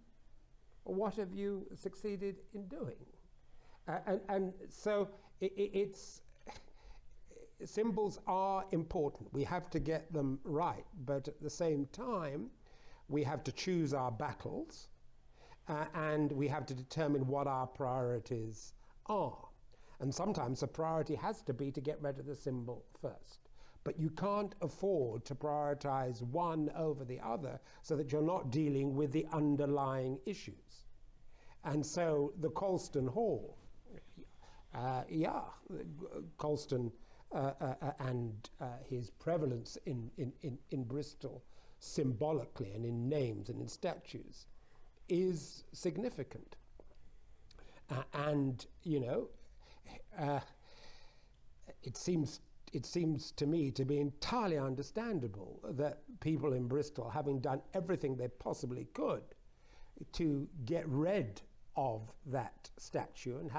what have you succeeded in doing? And so it's symbols are important. We have to get them right, but at the same time, we have to choose our battles, and we have to determine what our priorities are. And sometimes the priority has to be to get rid of the symbol first. But you can't afford to prioritize one over the other so that you're not dealing with the underlying issues. And so the Colston Hall, Colston and his prevalence in Bristol symbolically and in names and in statues is significant. And, it seems it seems to me to be entirely understandable that people in Bristol, having done everything they possibly could to get rid of that statue and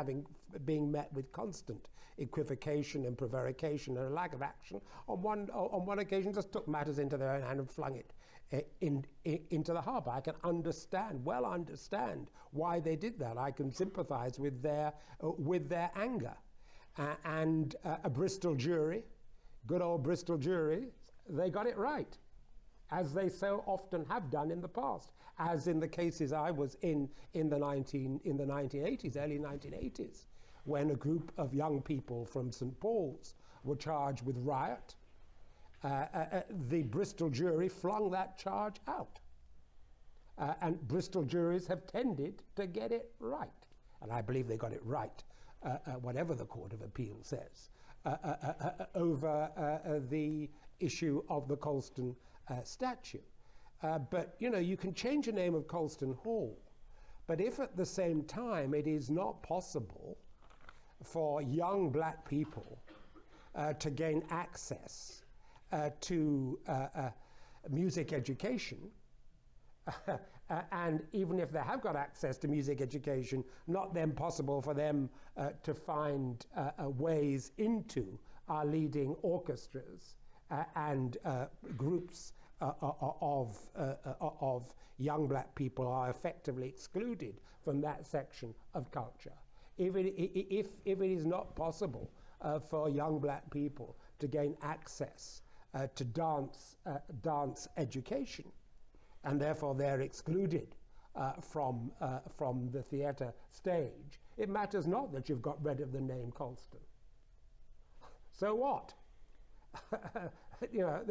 being met with constant equivocation and prevarication and a lack of action, on one occasion just took matters into their own hand and flung it into the harbour. I can well understand why they did that. I can sympathise with their anger. And a Bristol jury, good old Bristol jury, they got it right, as they so often have done in the past, as in the cases I was in the 1980s, early 1980s, when a group of young people from St Paul's were charged with riot. The Bristol jury flung that charge out. And Bristol juries have tended to get it right. And I believe they got it right, whatever the Court of Appeal says, over the issue of the Colston statue. But, you know, you can change the name of Colston Hall, but if at the same time it is not possible for young black people to gain access to music education, and even if they have got access to music education, not then possible for them to find ways into our leading orchestras and groups of young black people are effectively excluded from that section of culture. If it is not possible for young black people to gain access to dance education, and therefore they're excluded from the theatre stage, it matters not that you've got rid of the name Colston. So what? You know,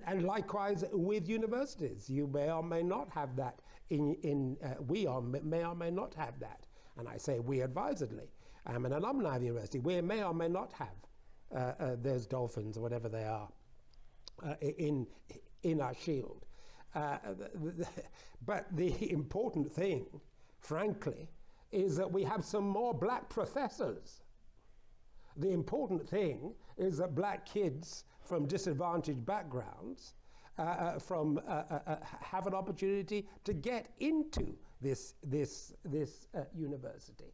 and likewise with universities, you may or may not have that may or may not have that. And I say we advisedly. I'm an alumni of the university. We may or may not have those dolphins or whatever they are in our shield. But the important thing, frankly, is that we have some more black professors. The important thing is that black kids from disadvantaged backgrounds have an opportunity to get into this university.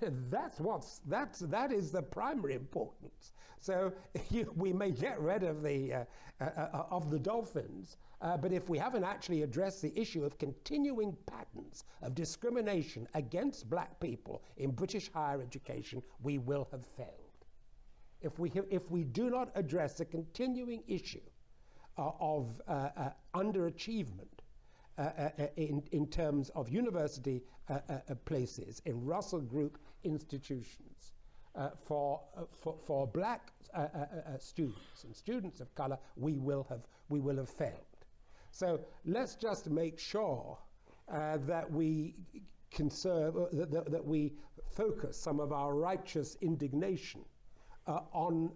That is the primary importance. So we may get rid of the dolphins, but if we haven't actually addressed the issue of continuing patterns of discrimination against black people in British higher education, we will have failed. If we do not address the continuing issue of underachievement in terms of university places in Russell Group institutions for black students and students of color, we will have failed. So let's just make sure that we conserve, that we focus some of our righteous indignation on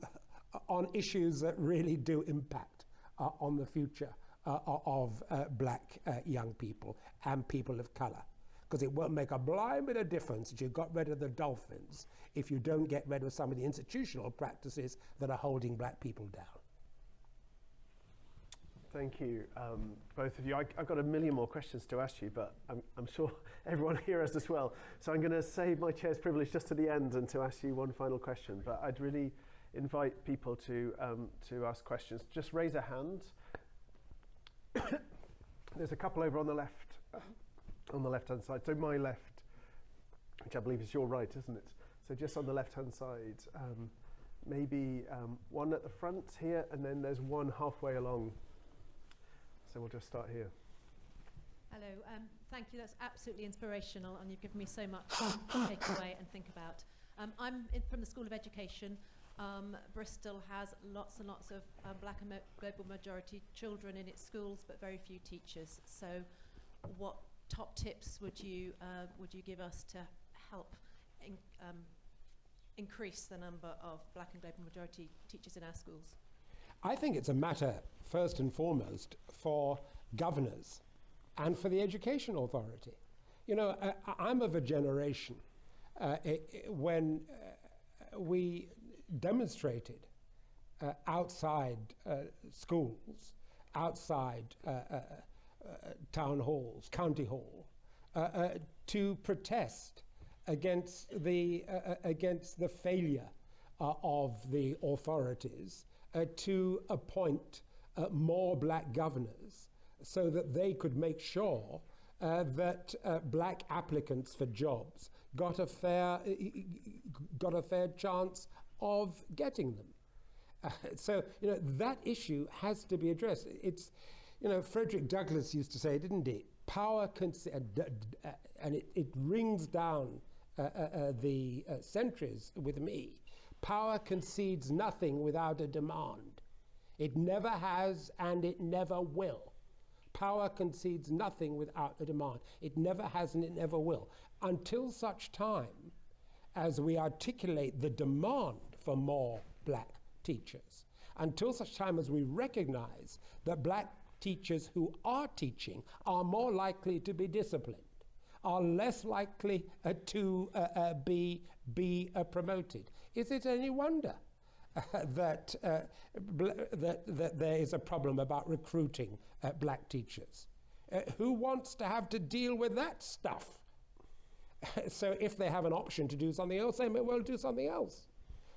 issues that really do impact on the future of black young people and people of color. Because it won't make a blind bit of difference if you got rid of the dolphins if you don't get rid of some of the institutional practices that are holding black people down. Thank you, both of you. I've got a million more questions to ask you, but I'm sure everyone here has as well. So I'm going to save my chair's privilege just to the end and to ask you one final question. But I'd really invite people to ask questions. Just raise a hand. There's a couple over on the left-hand side. So my left, which I believe is your right, isn't it? So just on the left-hand side, maybe one at the front here, and then there's one halfway along. So we'll just start here. Hello, thank you. That's absolutely inspirational, and you've given me so much to take away and think about. I'm from the School of Education. Bristol has lots and lots of black and global majority children in its schools, but very few teachers. So what top tips would you give us to help increase the number of black and global majority teachers in our schools? I think it's a matter, first and foremost, for governors and for the education authority. You know, I'm of a generation when we demonstrated outside schools, outside town halls, county hall, to protest against the failure of the authorities to appoint more black governors, so that they could make sure that black applicants for jobs got a fair chance of getting them. So that issue has to be addressed. It's Frederick Douglass used to say, didn't he? Power and it rings down the centuries with me. Power concedes nothing without a demand. It never has and it never will. Power concedes nothing without a demand. It never has and it never will. Until such time as we articulate the demand for more black teachers, until such time as we recognize that black teachers who are teaching are more likely to be disciplined, are less likely to be promoted. Is it any wonder that there is a problem about recruiting black teachers? Who wants to have to deal with that stuff? So if they have an option to do something else, they may well do something else.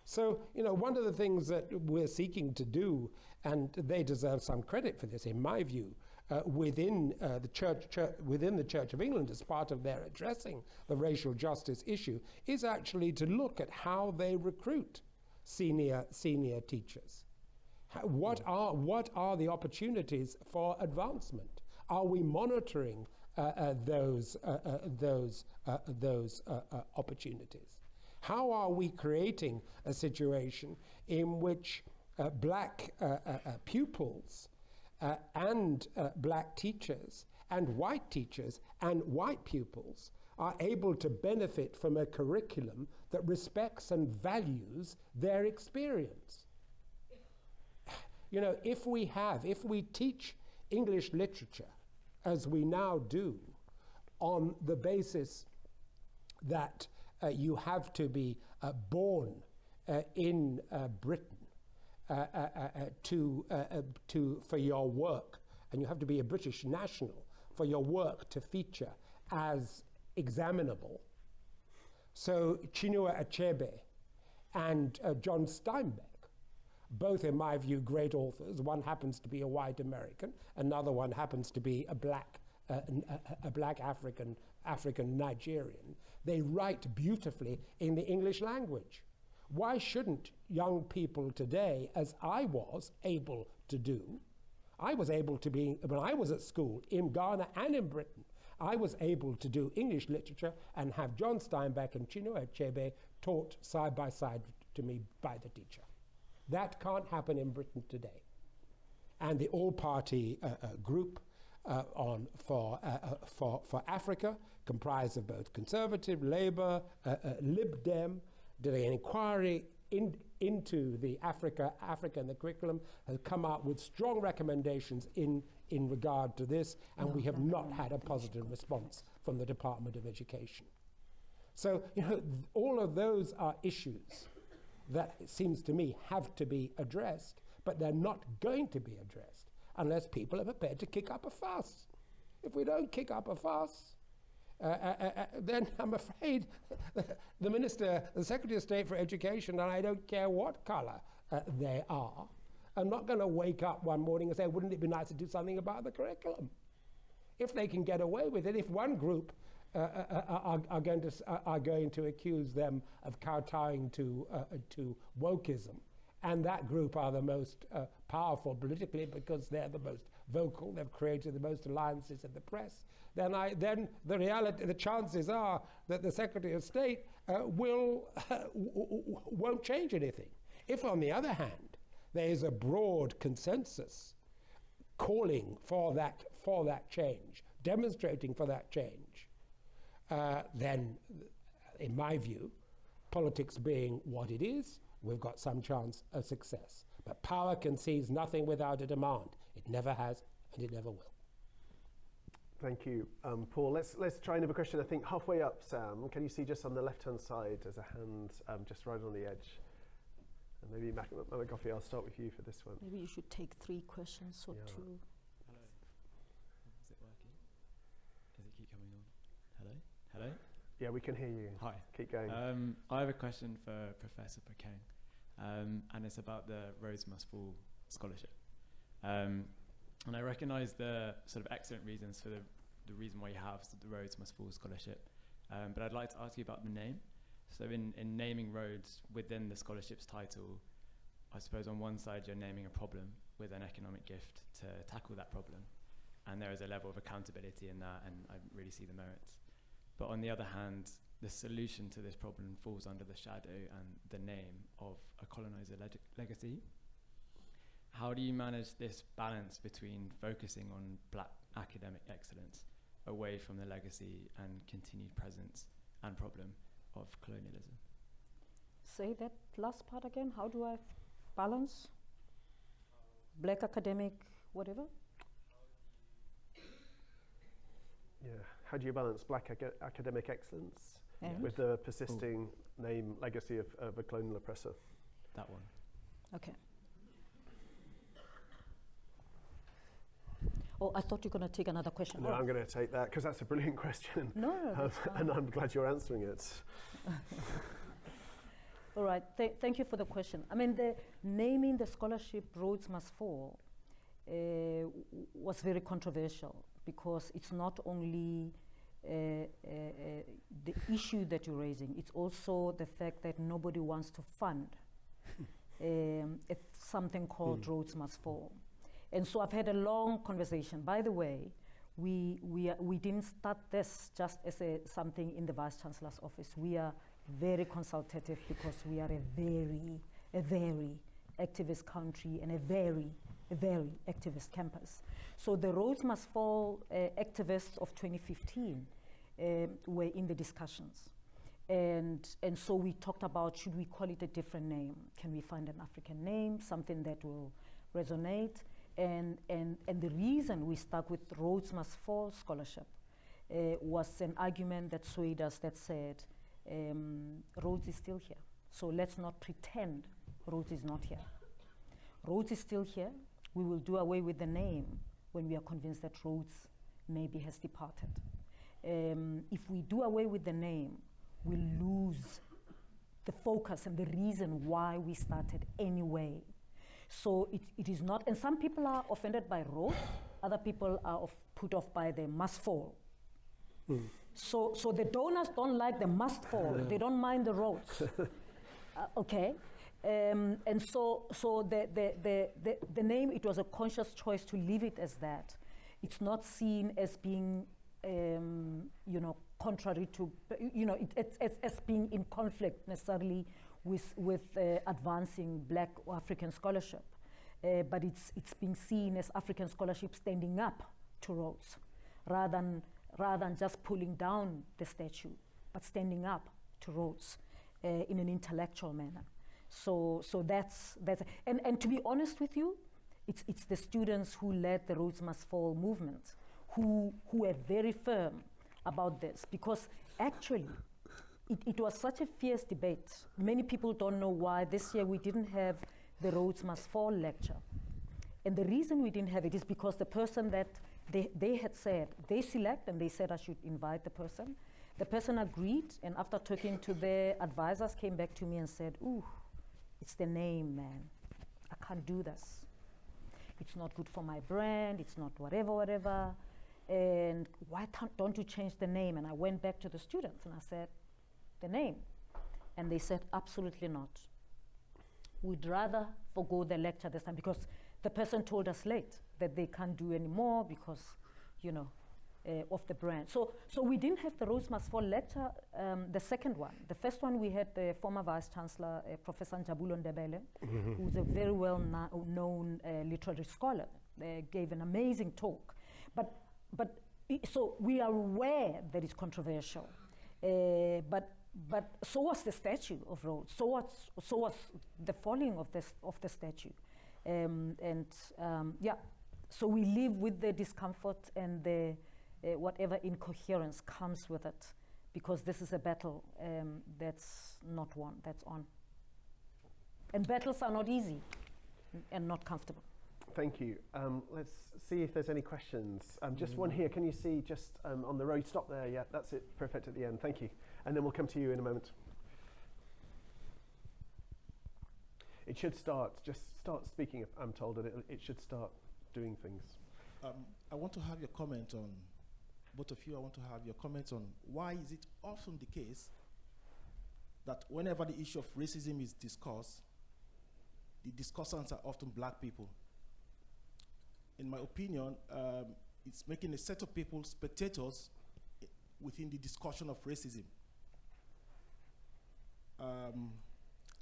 So, one of the things that we're seeking to do, and they deserve some credit for this, in my view, within the Church of England, as part of their addressing the racial justice issue, is actually to look at how they recruit senior teachers. What are the opportunities for advancement? Are we monitoring those opportunities? How are we creating a situation in which black pupils and black teachers and white teachers and white pupils are able to benefit from a curriculum that respects and values their experience? If we teach English literature, as we now do, on the basis that you have to be born in Britain for your work, and you have to be a British national for your work to feature as examinable. So Chinua Achebe and John Steinbeck, both in my view great authors, one happens to be a white American, another one happens to be a black African Nigerian. They write beautifully in the English language. Why shouldn't young people today, as I was able to do, I was able to be, when I was at school in Ghana and in Britain, I was able to do English literature and have John Steinbeck and Chinua Achebe taught side by side to me by the teacher. That can't happen in Britain today. And the all-party group for Africa, comprised of both Conservative, Labour, Lib Dem, did an inquiry into the Africa and the curriculum, has come out with strong recommendations in regard to this, and we have not had a positive response from the Department of Education. So, all of those are issues that, it seems to me, have to be addressed, but they're not going to be addressed unless people are prepared to kick up a fuss. If we don't kick up a fuss, then I'm afraid the Secretary of State for Education, and I don't care what colour they are not going to wake up one morning and say, wouldn't it be nice to do something about the curriculum? If they can get away with it, if one group are going to accuse them of kowtowing to wokeism, and that group are the most powerful politically because they're the most vocal, they've created the most alliances in the press, then the chances are that the Secretary of State won't change anything. If, on the other hand, there is a broad consensus calling for that change, demonstrating for that change, then, in my view, politics being what it is, we've got some chance of success. But power concedes nothing without a demand. It never has, and it never will. Thank you, Paul. Let's try another question. I think halfway up, Sam. Can you see just on the left-hand side? There's a hand just right on the edge. And maybe Coffee, I'll start with you for this one. Maybe you should take 3 questions or 2. Hello. Is it working? Does it keep coming on? Hello? Hello? Yeah, we can hear you. Hi. Keep going. I have a question for Professor Phakeng, and it's about the Rhodes Must Fall scholarship. And I recognise the sort of excellent reasons for the reason why you have the Rhodes Must Fall scholarship, but I'd like to ask you about the name. So in naming Rhodes within the scholarship's title, I suppose on one side you're naming a problem with an economic gift to tackle that problem, and there is a level of accountability in that, and I really see the merits. But on the other hand, the solution to this problem falls under the shadow and the name of a colonizer legacy. How do you manage this balance between focusing on black academic excellence away from the legacy and continued presence and problem of colonialism? Say that last part again. How do I balance black academic whatever? Yeah. How do you balance black academic excellence And? with the persisting name legacy of a colonial oppressor? That one. Okay. Oh, I thought you were going to take another question. No, I'm going to take that because that's a brilliant question. No, that's and I'm glad you're answering it. All right, thank you for the question. I mean, the naming the scholarship Rhodes Must Fall was very controversial because it's not only the issue that you're raising, it's also the fact that nobody wants to fund something called Rhodes Must Fall. And so I've had a long conversation. By the way, we didn't start this just as something in the Vice Chancellor's office. We are very consultative because we are a very activist country and a very activist campus. So the Rhodes Must Fall activists of 2015 were in the discussions. And so we talked about, should we call it a different name? Can we find an African name, something that will resonate? And the reason we stuck with Rhodes Must Fall scholarship was an argument that swayed us that said, Rhodes is still here. So let's not pretend Rhodes is not here. Rhodes is still here. We will do away with the name when we are convinced that Rhodes maybe has departed. If we do away with the name, we'll lose the focus and the reason why we started anyway. So it is not, and some people are offended by Rhodes, other people are put off by the Must Fall. So the donors don't like the Must Fall, they don't mind the Rhodes. Okay, and so the name, it was a conscious choice to leave it as that. It's not seen as being, contrary to, as being in conflict necessarily with advancing Black or African scholarship, but it's being seen as African scholarship standing up to Rhodes, rather than just pulling down the statue, but standing up to Rhodes in an intellectual manner. So that's and to be honest with you, it's the students who led the Rhodes Must Fall movement who are very firm about this, because actually it was such a fierce debate. Many people don't know why this year we didn't have the Rhodes Must Fall lecture. And the reason we didn't have it is because the person that they had said, they select, and they said I should invite the person. The person agreed, and after talking to their advisors, came back to me and said, ooh, it's the name, man. I can't do this. It's not good for my brand, it's not whatever. And why don't you change the name? And I went back to the students and I said, the name. And they said, absolutely not. We'd rather forgo the lecture this time, because the person told us late that they can't do any more because, of the brand. So we didn't have the Rhodes Must Fall lecture, the second one. The first one we had the former Vice Chancellor, Professor Njabulo Ndebele, who's a very well-known literary scholar, gave an amazing talk. But so we are aware that it's controversial, but so was the statue of Rhodes. So was the falling of the statue, So we live with the discomfort and the whatever incoherence comes with it, because this is a battle that's not won, that's on. And battles are not easy and not comfortable. Thank you. Let's see if there's any questions. Just one here. Can you see just on the road? Stop there. Yeah, that's it. Perfect at the end. Thank you. And then we'll come to you in a moment. It should start. Just start speaking, I'm told, and it should start doing things. I want to have your comment on, both of you, I want to have your comments on why is it often the case that whenever the issue of racism is discussed, the discussants are often black people. In my opinion, it's making a set of people spectators within the discussion of racism.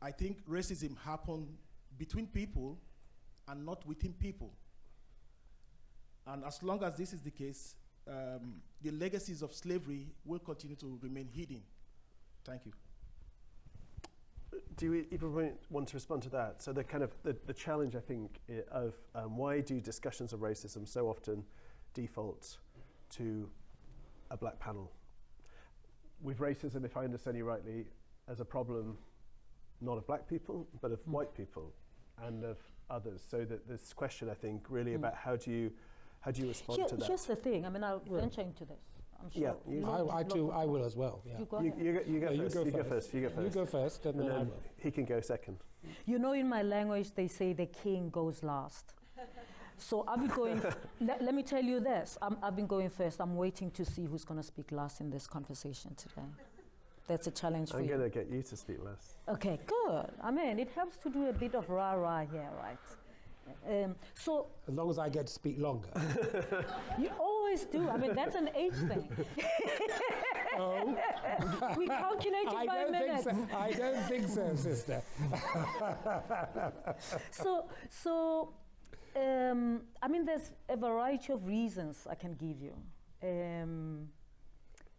I think racism happens between people and not within people. And as long as this is the case, the legacies of slavery will continue to remain hidden. Thank you. Do you even want to respond to that? So the kind of the challenge, I think, of why do discussions of racism so often default to a black panel? With racism, if I understand you rightly, as a problem not of black people, but of white people and of others. So that this question, I think, really about how do you respond to that? Here's the thing. I mean, I'll venture into this. I'm sure. Yeah, I will as well. Yeah. You go first. You go first, and then I will. He can go second. You know, in my language, they say the king goes last. So I've been going. Let me tell you this. I've been going first. I'm waiting to see who's going to speak last in this conversation today. That's a challenge for you. I'm going to get you to speak last. Okay, good. I mean, it helps to do a bit of rah-rah here, right? So as long as I get to speak longer. You always do. I mean, that's an age thing. Oh. We calculate it by minutes. I don't think so, sister. I mean, there's a variety of reasons I can give you.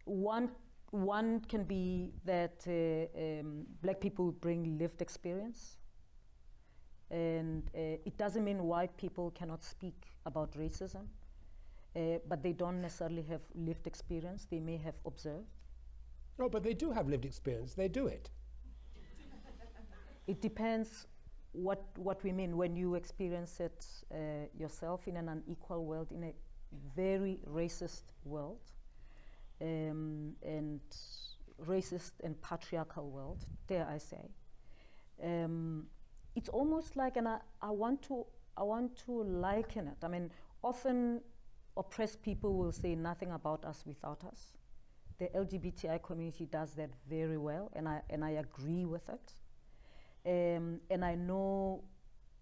One can be that black people bring lived experience. And it doesn't mean white people cannot speak about racism, but they don't necessarily have lived experience. They may have observed. No, but they do have lived experience. They do it. It depends what we mean when you experience it yourself in an unequal world, in a very racist world, and racist and patriarchal world, dare I say. It's almost like, and I want to liken it. I mean, often oppressed people will say nothing about us without us. The LGBTI community does that very well, and I agree with it. And I know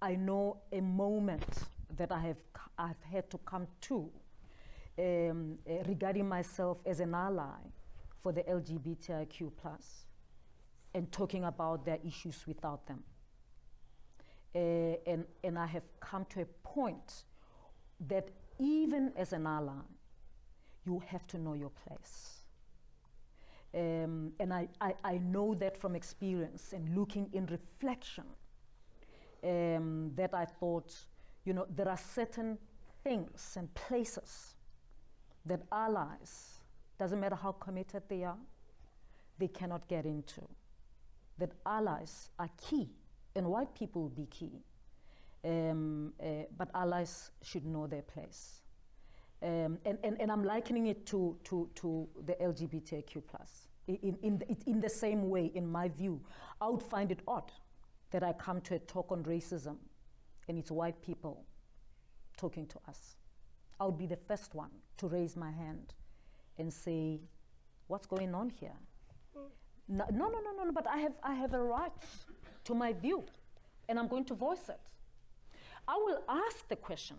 a moment that I've had to come to regarding myself as an ally for the LGBTIQ+, and talking about their issues without them. And I have come to a point that even as an ally, you have to know your place. And I know that from experience and looking in reflection, that I thought, you know, there are certain things and places that allies, doesn't matter how committed they are, they cannot get into. That allies are key. And white people will be key, but allies should know their place. And I'm likening it to the LGBTQ+. In the same way, in my view, I would find it odd that I come to a talk on racism and it's white people talking to us. I would be the first one to raise my hand and say, what's going on here? No, but I have a right to my view, and I'm going to voice it. I will ask the question,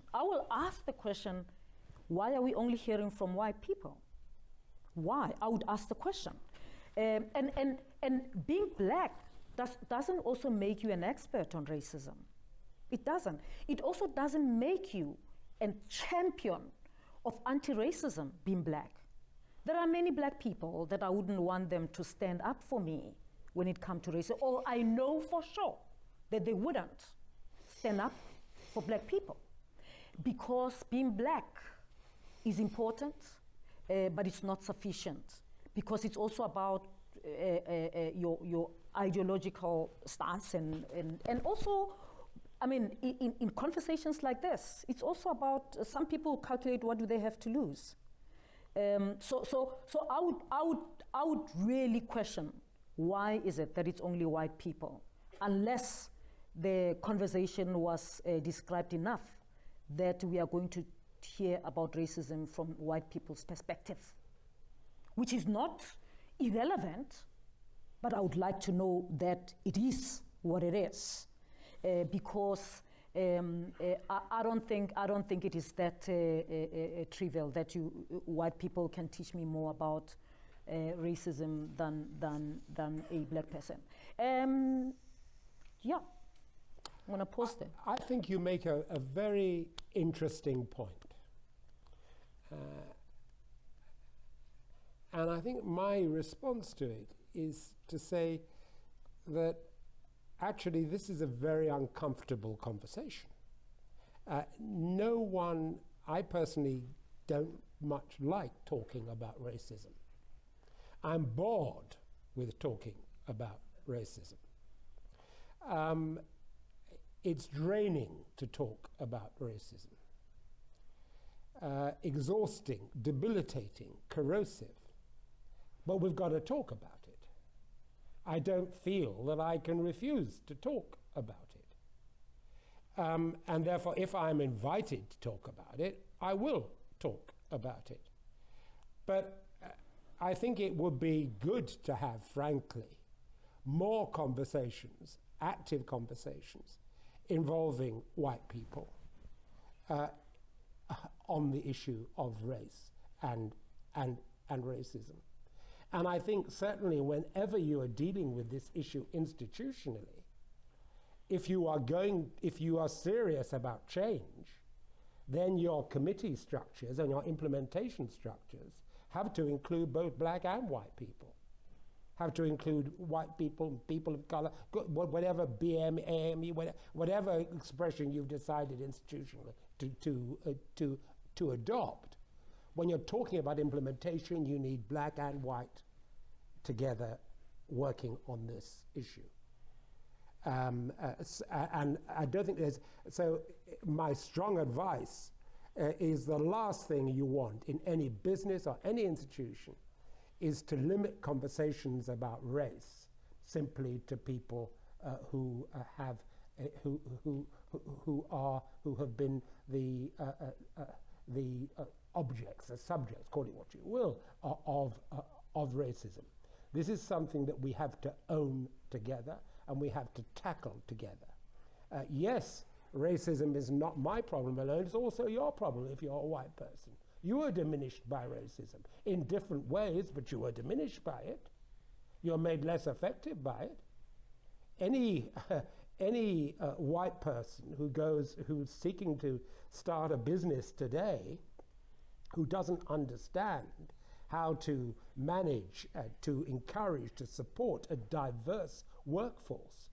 why are we only hearing from white people? Why? I would ask the question. And being black doesn't also make you an expert on racism. It doesn't. It also doesn't make you a champion of anti-racism, being black. There are many black people that I wouldn't want them to stand up for me when it comes to racism, or I know for sure that they wouldn't stand up for black people. Because being black is important, but it's not sufficient, because it's also about your ideological stance and also, I mean, in conversations like this, it's also about some people calculate what do they have to lose. So I would really question, why is it that it's only white people, unless the conversation was described enough that we are going to hear about racism from white people's perspective, which is not irrelevant, but I would like to know that it is what it is, because I don't think it is that trivial that white people can teach me more about racism than a black person. Yeah, I'm gonna pause there. I think you make a very interesting point. And I think my response to it is to say that actually this is a very uncomfortable conversation. No one, I personally don't much like talking about racism. I'm bored with talking about racism. It's draining to talk about racism. Exhausting, debilitating, corrosive. But we've got to talk about it. I don't feel that I can refuse to talk about it. And therefore, if I'm invited to talk about it, I will talk about it. But I think it would be good to have, frankly, more conversations, active conversations, involving white people on the issue of race and racism. And I think certainly whenever you are dealing with this issue institutionally, if you are serious about change, then your committee structures and your implementation structures have to include both black and white people, have to include white people, people of color, whatever BM, AME, whatever expression you've decided institutionally to adopt. When you're talking about implementation, you need black and white together working on this issue. And I don't think there's, so my strong advice is the last thing you want in any business or any institution is to limit conversations about race simply to people who have been the objects, the subjects, call it what you will, of racism. This is something that we have to own together and we have to tackle together. Yes, racism is not my problem alone, it's also your problem if you're a white person. You were diminished by racism in different ways, but you were diminished by it. You're made less effective by it. Any white person who's seeking to start a business today, who doesn't understand how to manage, to encourage, to support a diverse workforce,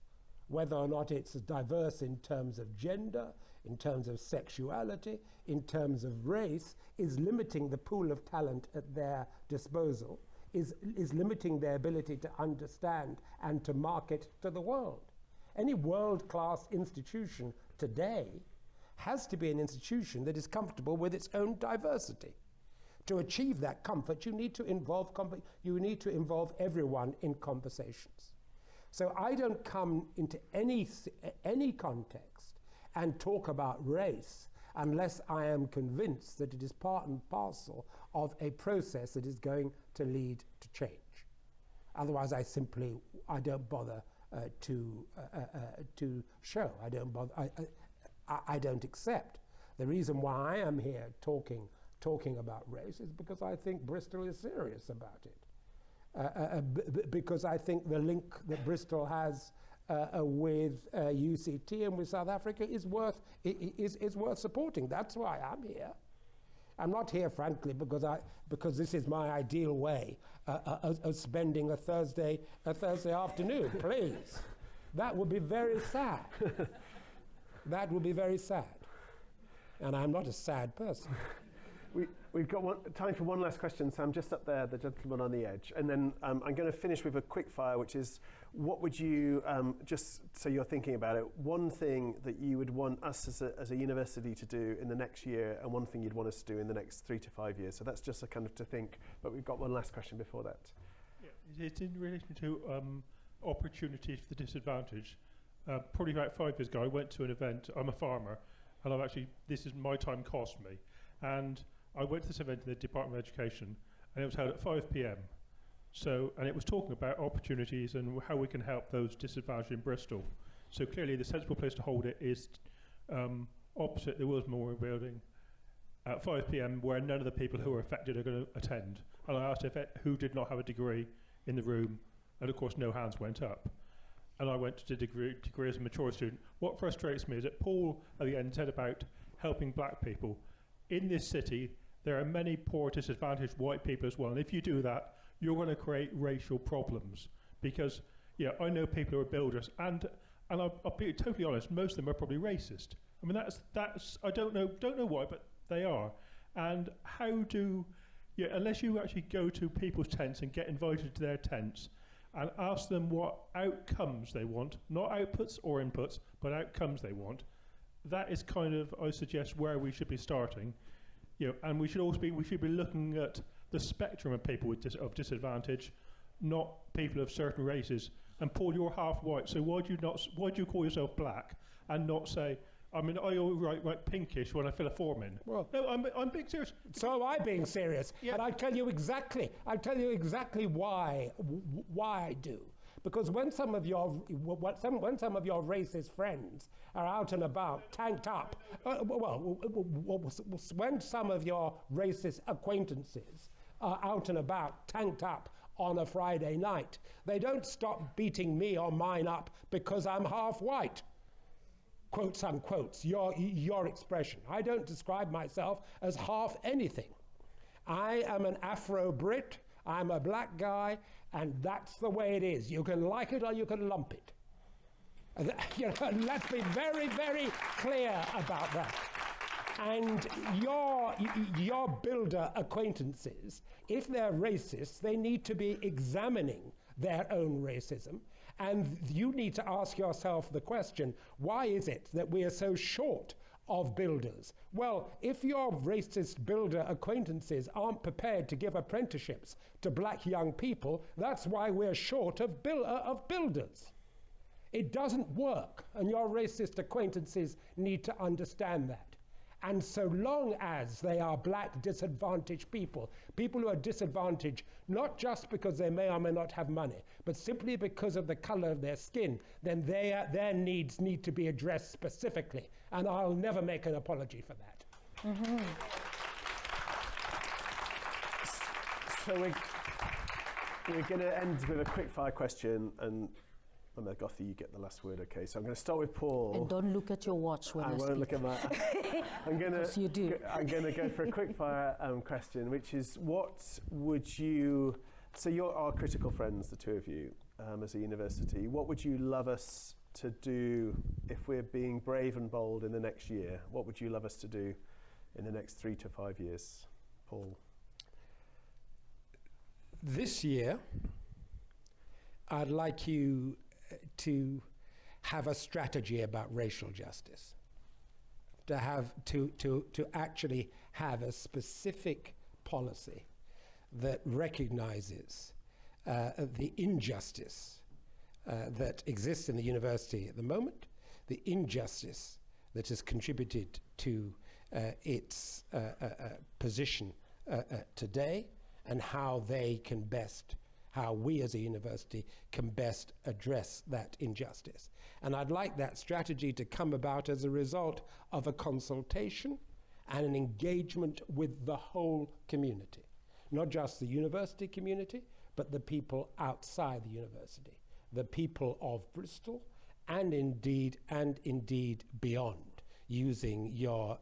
whether or not it's diverse in terms of gender, in terms of sexuality, in terms of race, is limiting the pool of talent at their disposal, is limiting their ability to understand and to market to the world. Any world-class institution today has to be an institution that is comfortable with its own diversity. To achieve that comfort, you need to involve everyone in conversations. So I don't come into any context and talk about race unless I am convinced that it is part and parcel of a process that is going to lead to change. Otherwise, I don't bother to show. I don't accept. The reason why I am here talking about race is because I think Bristol is serious about it. Because I think the link that Bristol has with UCT and with South Africa is worth supporting. That's why I'm here. I'm not here, frankly, because this is my ideal way of spending a Thursday afternoon. Please, that would be very sad. That would be very sad, and I'm not a sad person. We've got time for one last question, Sam, just up there, the gentleman on the edge. And then I'm going to finish with a quick fire, which is, what would you, just so you're thinking about it, one thing that you would want us as a university to do in the next year, and one thing you'd want us to do in the next 3 to 5 years? So that's just a kind of to think, but we've got one last question before that. Yeah, it's in relation to opportunities for the disadvantaged. Probably about 5 years ago, I went to an event. I'm a farmer, and this is my time cost me. And I went to this event in the Department of Education, and it was held at 5 p.m. And it was talking about opportunities and how we can help those disadvantaged in Bristol. So clearly the sensible place to hold it is opposite the Wills Memorial Building at 5 p.m, where none of the people who are affected are going to attend. And I asked who did not have a degree in the room, and of course no hands went up. And I went to degree as a mature student. What frustrates me is that Paul at the end said about helping black people. In this city, there are many poor, disadvantaged white people as well. And if you do that, you're going to create racial problems. Because, I know people who are builders, and I'll be totally honest, most of them are probably racist. I mean, that's I don't know why, but they are. And how do, unless you actually go to people's tents and get invited to their tents and ask them what outcomes they want, not outputs or inputs, but outcomes they want, that is kind of, I suggest, where we should be starting. And we should be looking at the spectrum of people with disadvantage, not people of certain races. And Paul, you're half white, so why do you call yourself black and not say, I mean, I always write pinkish when I fill a form in. Well, no, I'm being serious. So am I being serious. Yeah. And I'll tell you exactly why I do. Because when some of your racist friends are out and about, tanked up, when some of your racist acquaintances are out and about, tanked up on a Friday night, they don't stop beating me or mine up because I'm half white. Quotes unquotes, your expression. I don't describe myself as half anything. I am an Afro-Brit, I'm a black guy, and that's the way it is. You can like it or you can lump it. Let's be very, very clear about that. And your builder acquaintances, if they're racist, they need to be examining their own racism. And you need to ask yourself the question, why is it that we are so short of builders? Well, if your racist builder acquaintances aren't prepared to give apprenticeships to black young people, that's why we're short of builders. It doesn't work, and your racist acquaintances need to understand that. And so long as they are black disadvantaged people who are disadvantaged not just because they may or may not have money, but simply because of the color of their skin, then their needs need to be addressed specifically. And I'll never make an apology for that. Mm-hmm. So we're going to end with a quick fire question, and Gothy, you get the last word, okay? So I'm going to start with Paul. And don't look at your watch when I won't speak. Look at my... I'm going to go for a quick fire question, which is, what would you... So you're our critical friends, the two of you, as a university. What would you love us to do if we're being brave and bold in the next year? What would you love us to do in the next 3 to 5 years? Paul. This year, I'd like you to have a strategy about racial justice, to actually have a specific policy that recognizes the injustice that exists in the university at the moment, the injustice that has contributed to its position today, and how we as a university can best address that injustice. And I'd like that strategy to come about as a result of a consultation and an engagement with the whole community. Not just the university community, but the people outside the university, the people of Bristol, and indeed beyond, using your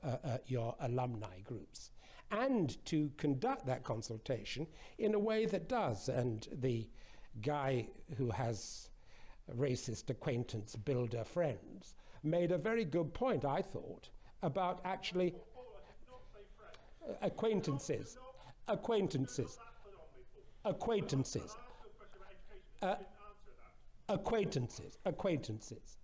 alumni groups. And to conduct that consultation in a way that does. And the guy who has racist acquaintance builder friends made a very good point, I thought, about actually... acquaintances, acquaintances, acquaintances, acquaintances, acquaintances.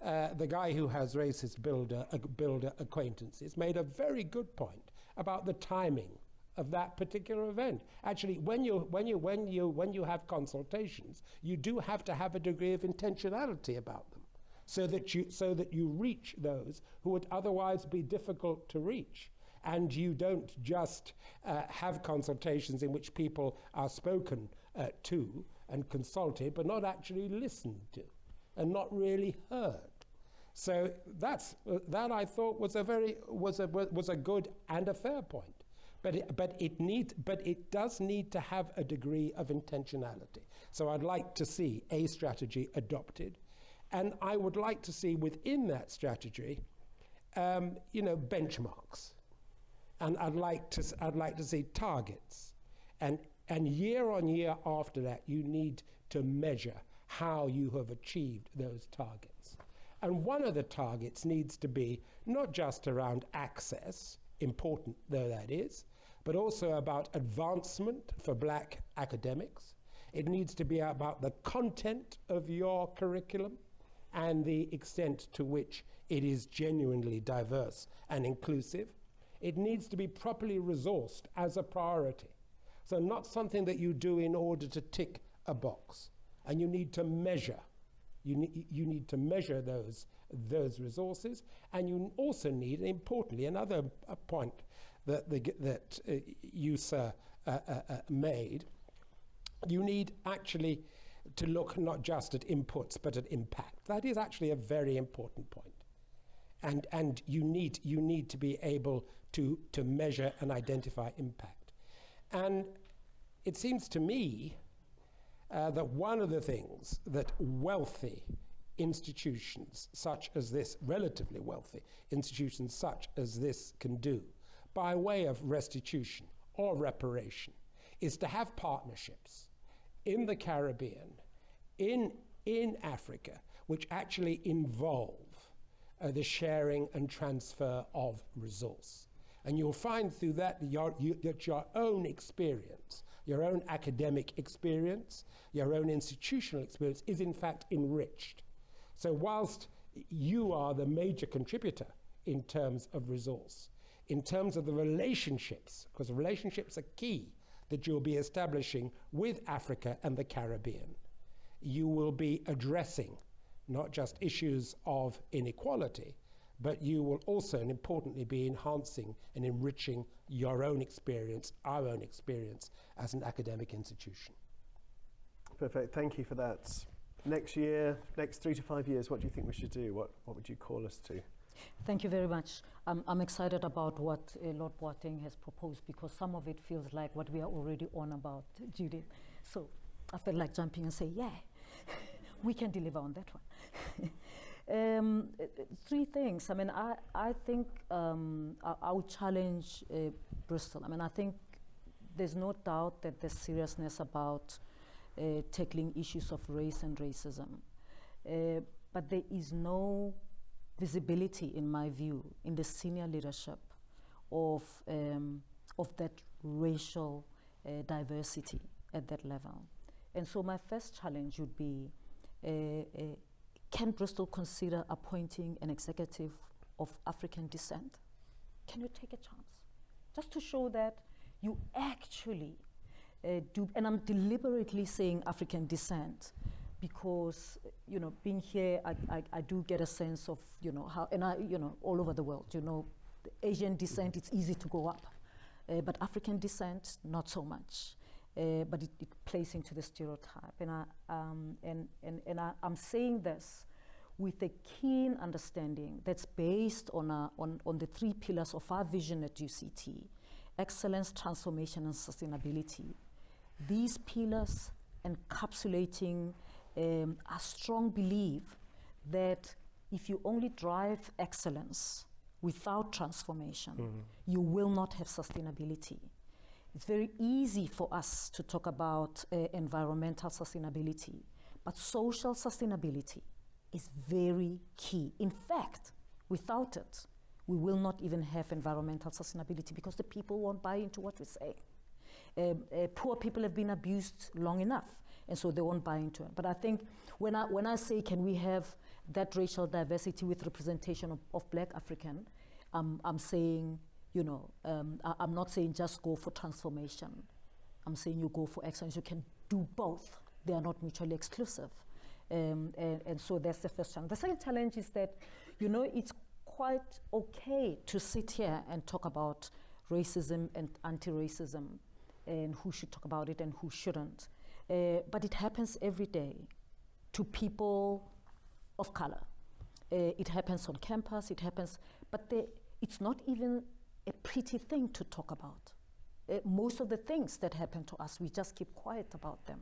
The guy who has racist builder acquaintances made a very good point about the timing of that particular event. Actually, when you have consultations, you do have to have a degree of intentionality about them, so that you reach those who would otherwise be difficult to reach. And you don't just have consultations in which people are spoken to and consulted, but not actually listened to and not really heard. So that I thought was a good and a fair point. But it does need to have a degree of intentionality. So I'd like to see a strategy adopted, and I would like to see within that strategy, benchmarks. And I'd like to see targets, and year on year after that, you need to measure how you have achieved those targets. And one of the targets needs to be not just around access, important though that is, but also about advancement for black academics. It needs to be about the content of your curriculum and the extent to which it is genuinely diverse and inclusive. It needs to be properly resourced as a priority. So not something that you do in order to tick a box. And you need to measure. You need to measure those resources. And you also need, importantly, another point that you, sir, made, you need actually to look not just at inputs but at impact. That is actually a very important point. And you need to be able to measure and identify impact. And it seems to me that one of the things that wealthy institutions such as this, relatively wealthy institutions such as this can do, by way of restitution or reparation, is to have partnerships in the Caribbean, in Africa, which actually involve the sharing and transfer of resource. And you'll find through that that your own experience, your own academic experience, your own institutional experience is in fact enriched. So whilst you are the major contributor in terms of resource, in terms of the relationships, because relationships are key that you'll be establishing with Africa and the Caribbean, you will be addressing not just issues of inequality, but you will also, and importantly, be enhancing and enriching your own experience, our own experience as an academic institution. Perfect, thank you for that. Next year, next 3 to 5 years, what do you think we should do? What would you call us to? Thank you very much. I'm excited about what Lord Boateng has proposed, because some of it feels like what we are already on about, Judith. So I felt like jumping and say, yeah, we can deliver on that one. 3 things. I mean, I think I would challenge Bristol. I mean, I think there's no doubt that there's seriousness about tackling issues of race and racism. But there is no visibility, in my view, in the senior leadership of that racial diversity at that level. And so my first challenge would be, can Bristol consider appointing an executive of African descent? Can you take a chance? Just to show that you actually do, and I'm deliberately saying African descent, because, being here, I do get a sense of, how, and all over the world, the Asian descent, it's easy to go up. But African descent, not so much. But it plays into the stereotype. And I'm saying this with a keen understanding that's based on the 3 pillars of our vision at UCT: excellence, transformation, and sustainability. These pillars encapsulating a strong belief that if you only drive excellence without transformation, you will not have sustainability. It's very easy for us to talk about environmental sustainability, but social sustainability is very key. In fact, without it, we will not even have environmental sustainability because the people won't buy into what we say. Poor people have been abused long enough, and so they won't buy into it. But I think when I say, can we have that racial diversity with representation of Black African, I'm saying, you know, I'm not saying just go for transformation. I'm saying you go for excellence. You can do both. They are not mutually exclusive. And so that's the first challenge. The second challenge is that, you know, it's quite okay to sit here and talk about racism and anti-racism and who should talk about it and who shouldn't. But it happens every day to people of color. It happens on campus, it happens, but it's not even a pretty thing to talk about. Most of the things that happen to us, we just keep quiet about them.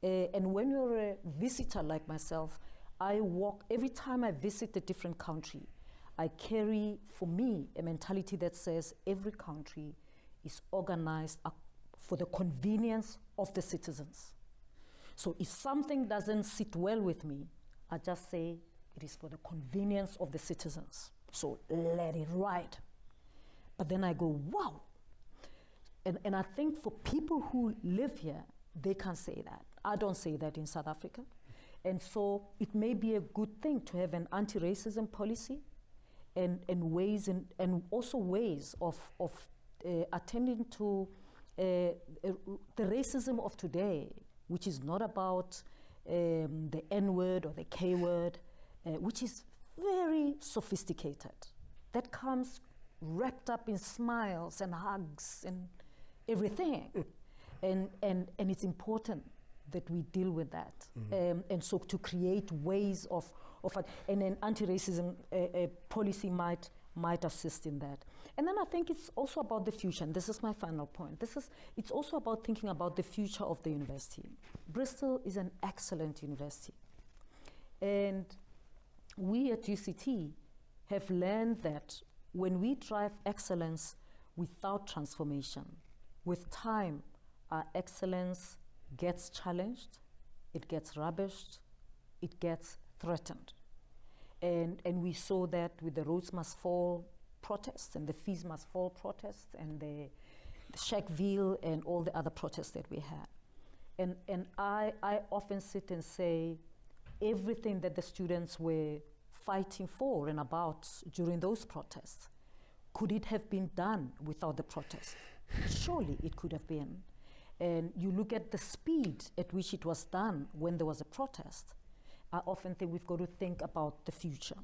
And when you're a visitor like myself, every time I visit a different country, I carry, for me, a mentality that says every country is organized for the convenience of the citizens. So if something doesn't sit well with me, I just say it is for the convenience of the citizens. So let it ride. But then I go, wow. And I think for people who live here, they can say that. I don't say that in South Africa. And so it may be a good thing to have an anti-racism policy and also ways of attending to the racism of today, which is not about the N-word or the K-word, which is very sophisticated. That comes wrapped up in smiles and hugs and everything. And it's important that we deal with that. And so to create ways of and an anti-racism policy might assist in that. And then I think it's also about the future, and this is my final point. It's also about thinking about the future of the university. Bristol is an excellent university. And we at UCT have learned that when we drive excellence without transformation, with time, our excellence gets challenged, it gets rubbished, it gets threatened. And we saw that with the Rhodes Must Fall protests and the Fees Must Fall protests and the Shackville and all the other protests that we had. And I often sit and say, everything that the students were fighting for and about during those protests, could it have been done without the protest? Surely it could have been. And you look at the speed at which it was done when there was a protest, I often think we've got to think about the future.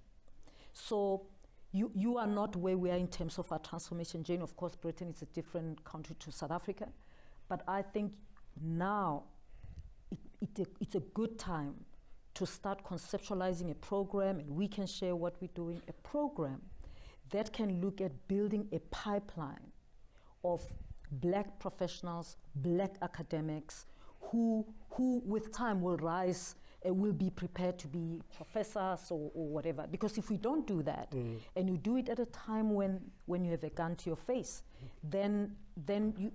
So you are not where we are in terms of our transformation journey. Of course, Britain is a different country to South Africa, but I think now it's a good time to start conceptualizing a program, and we can share what we're doing, a program that can look at building a pipeline of Black professionals, Black academics, who with time will rise, will be prepared to be professors or whatever. Because if we don't do that, and you do it at a time when you have a gun to your face, then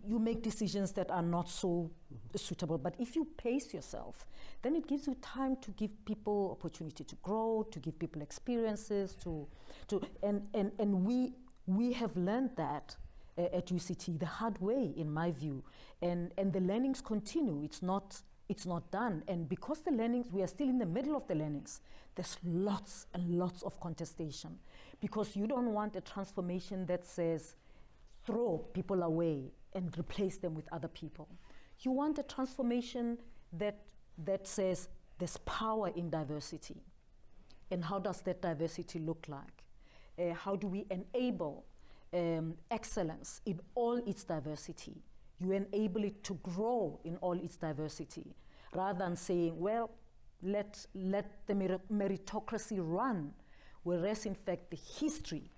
you make decisions that are not so suitable. But if you pace yourself, then it gives you time to give people opportunity to grow, to give people experiences, and we have learned that at UCT the hard way, in my view, and the learnings continue. It's not done, and because the learnings, we are still in the middle of the learnings, there's lots and lots of contestation, because you don't want a transformation that says throw people away and replace them with other people. You want a transformation that says there's power in diversity, and how does that diversity look like? How do we enable excellence in all its diversity? You enable it to grow in all its diversity, rather than saying, well, let the meritocracy run, whereas in fact the history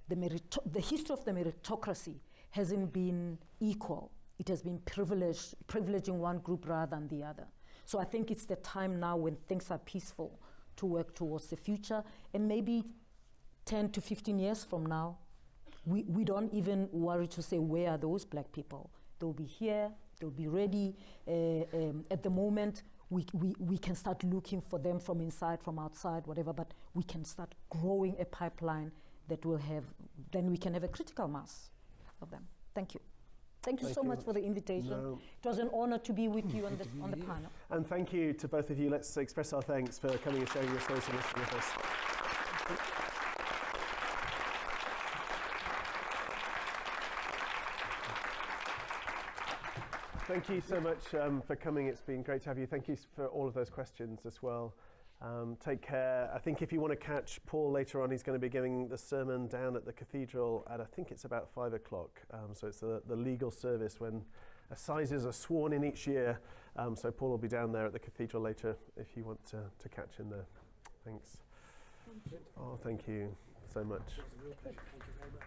of the meritocracy hasn't been equal. It has been privileging one group rather than the other. So I think it's the time now, when things are peaceful, to work towards the future, and maybe 10 to 15 years from now, we don't even worry to say, where are those Black people? They'll be here, they'll be ready. At the moment, we can start looking for them from inside, from outside, whatever, but we can start growing a pipeline that will have, then we can have a critical mass of them. Thank you. Thank you so much for the invitation. No. It was an honor to be with you on the panel. And thank you to both of you. Let's express our thanks for coming and sharing your stories and listening with us. Thank you so much for coming. It's been great to have you. Thank you for all of those questions as well. Take care. I think if you want to catch Paul later on, he's going to be giving the sermon down at the cathedral at, I think it's about 5 o'clock. So it's the legal service when assizes are sworn in each year. So Paul will be down there at the cathedral later if you want to catch him there. Thanks. Oh, thank you so much. It was a real pleasure. Thank you very much.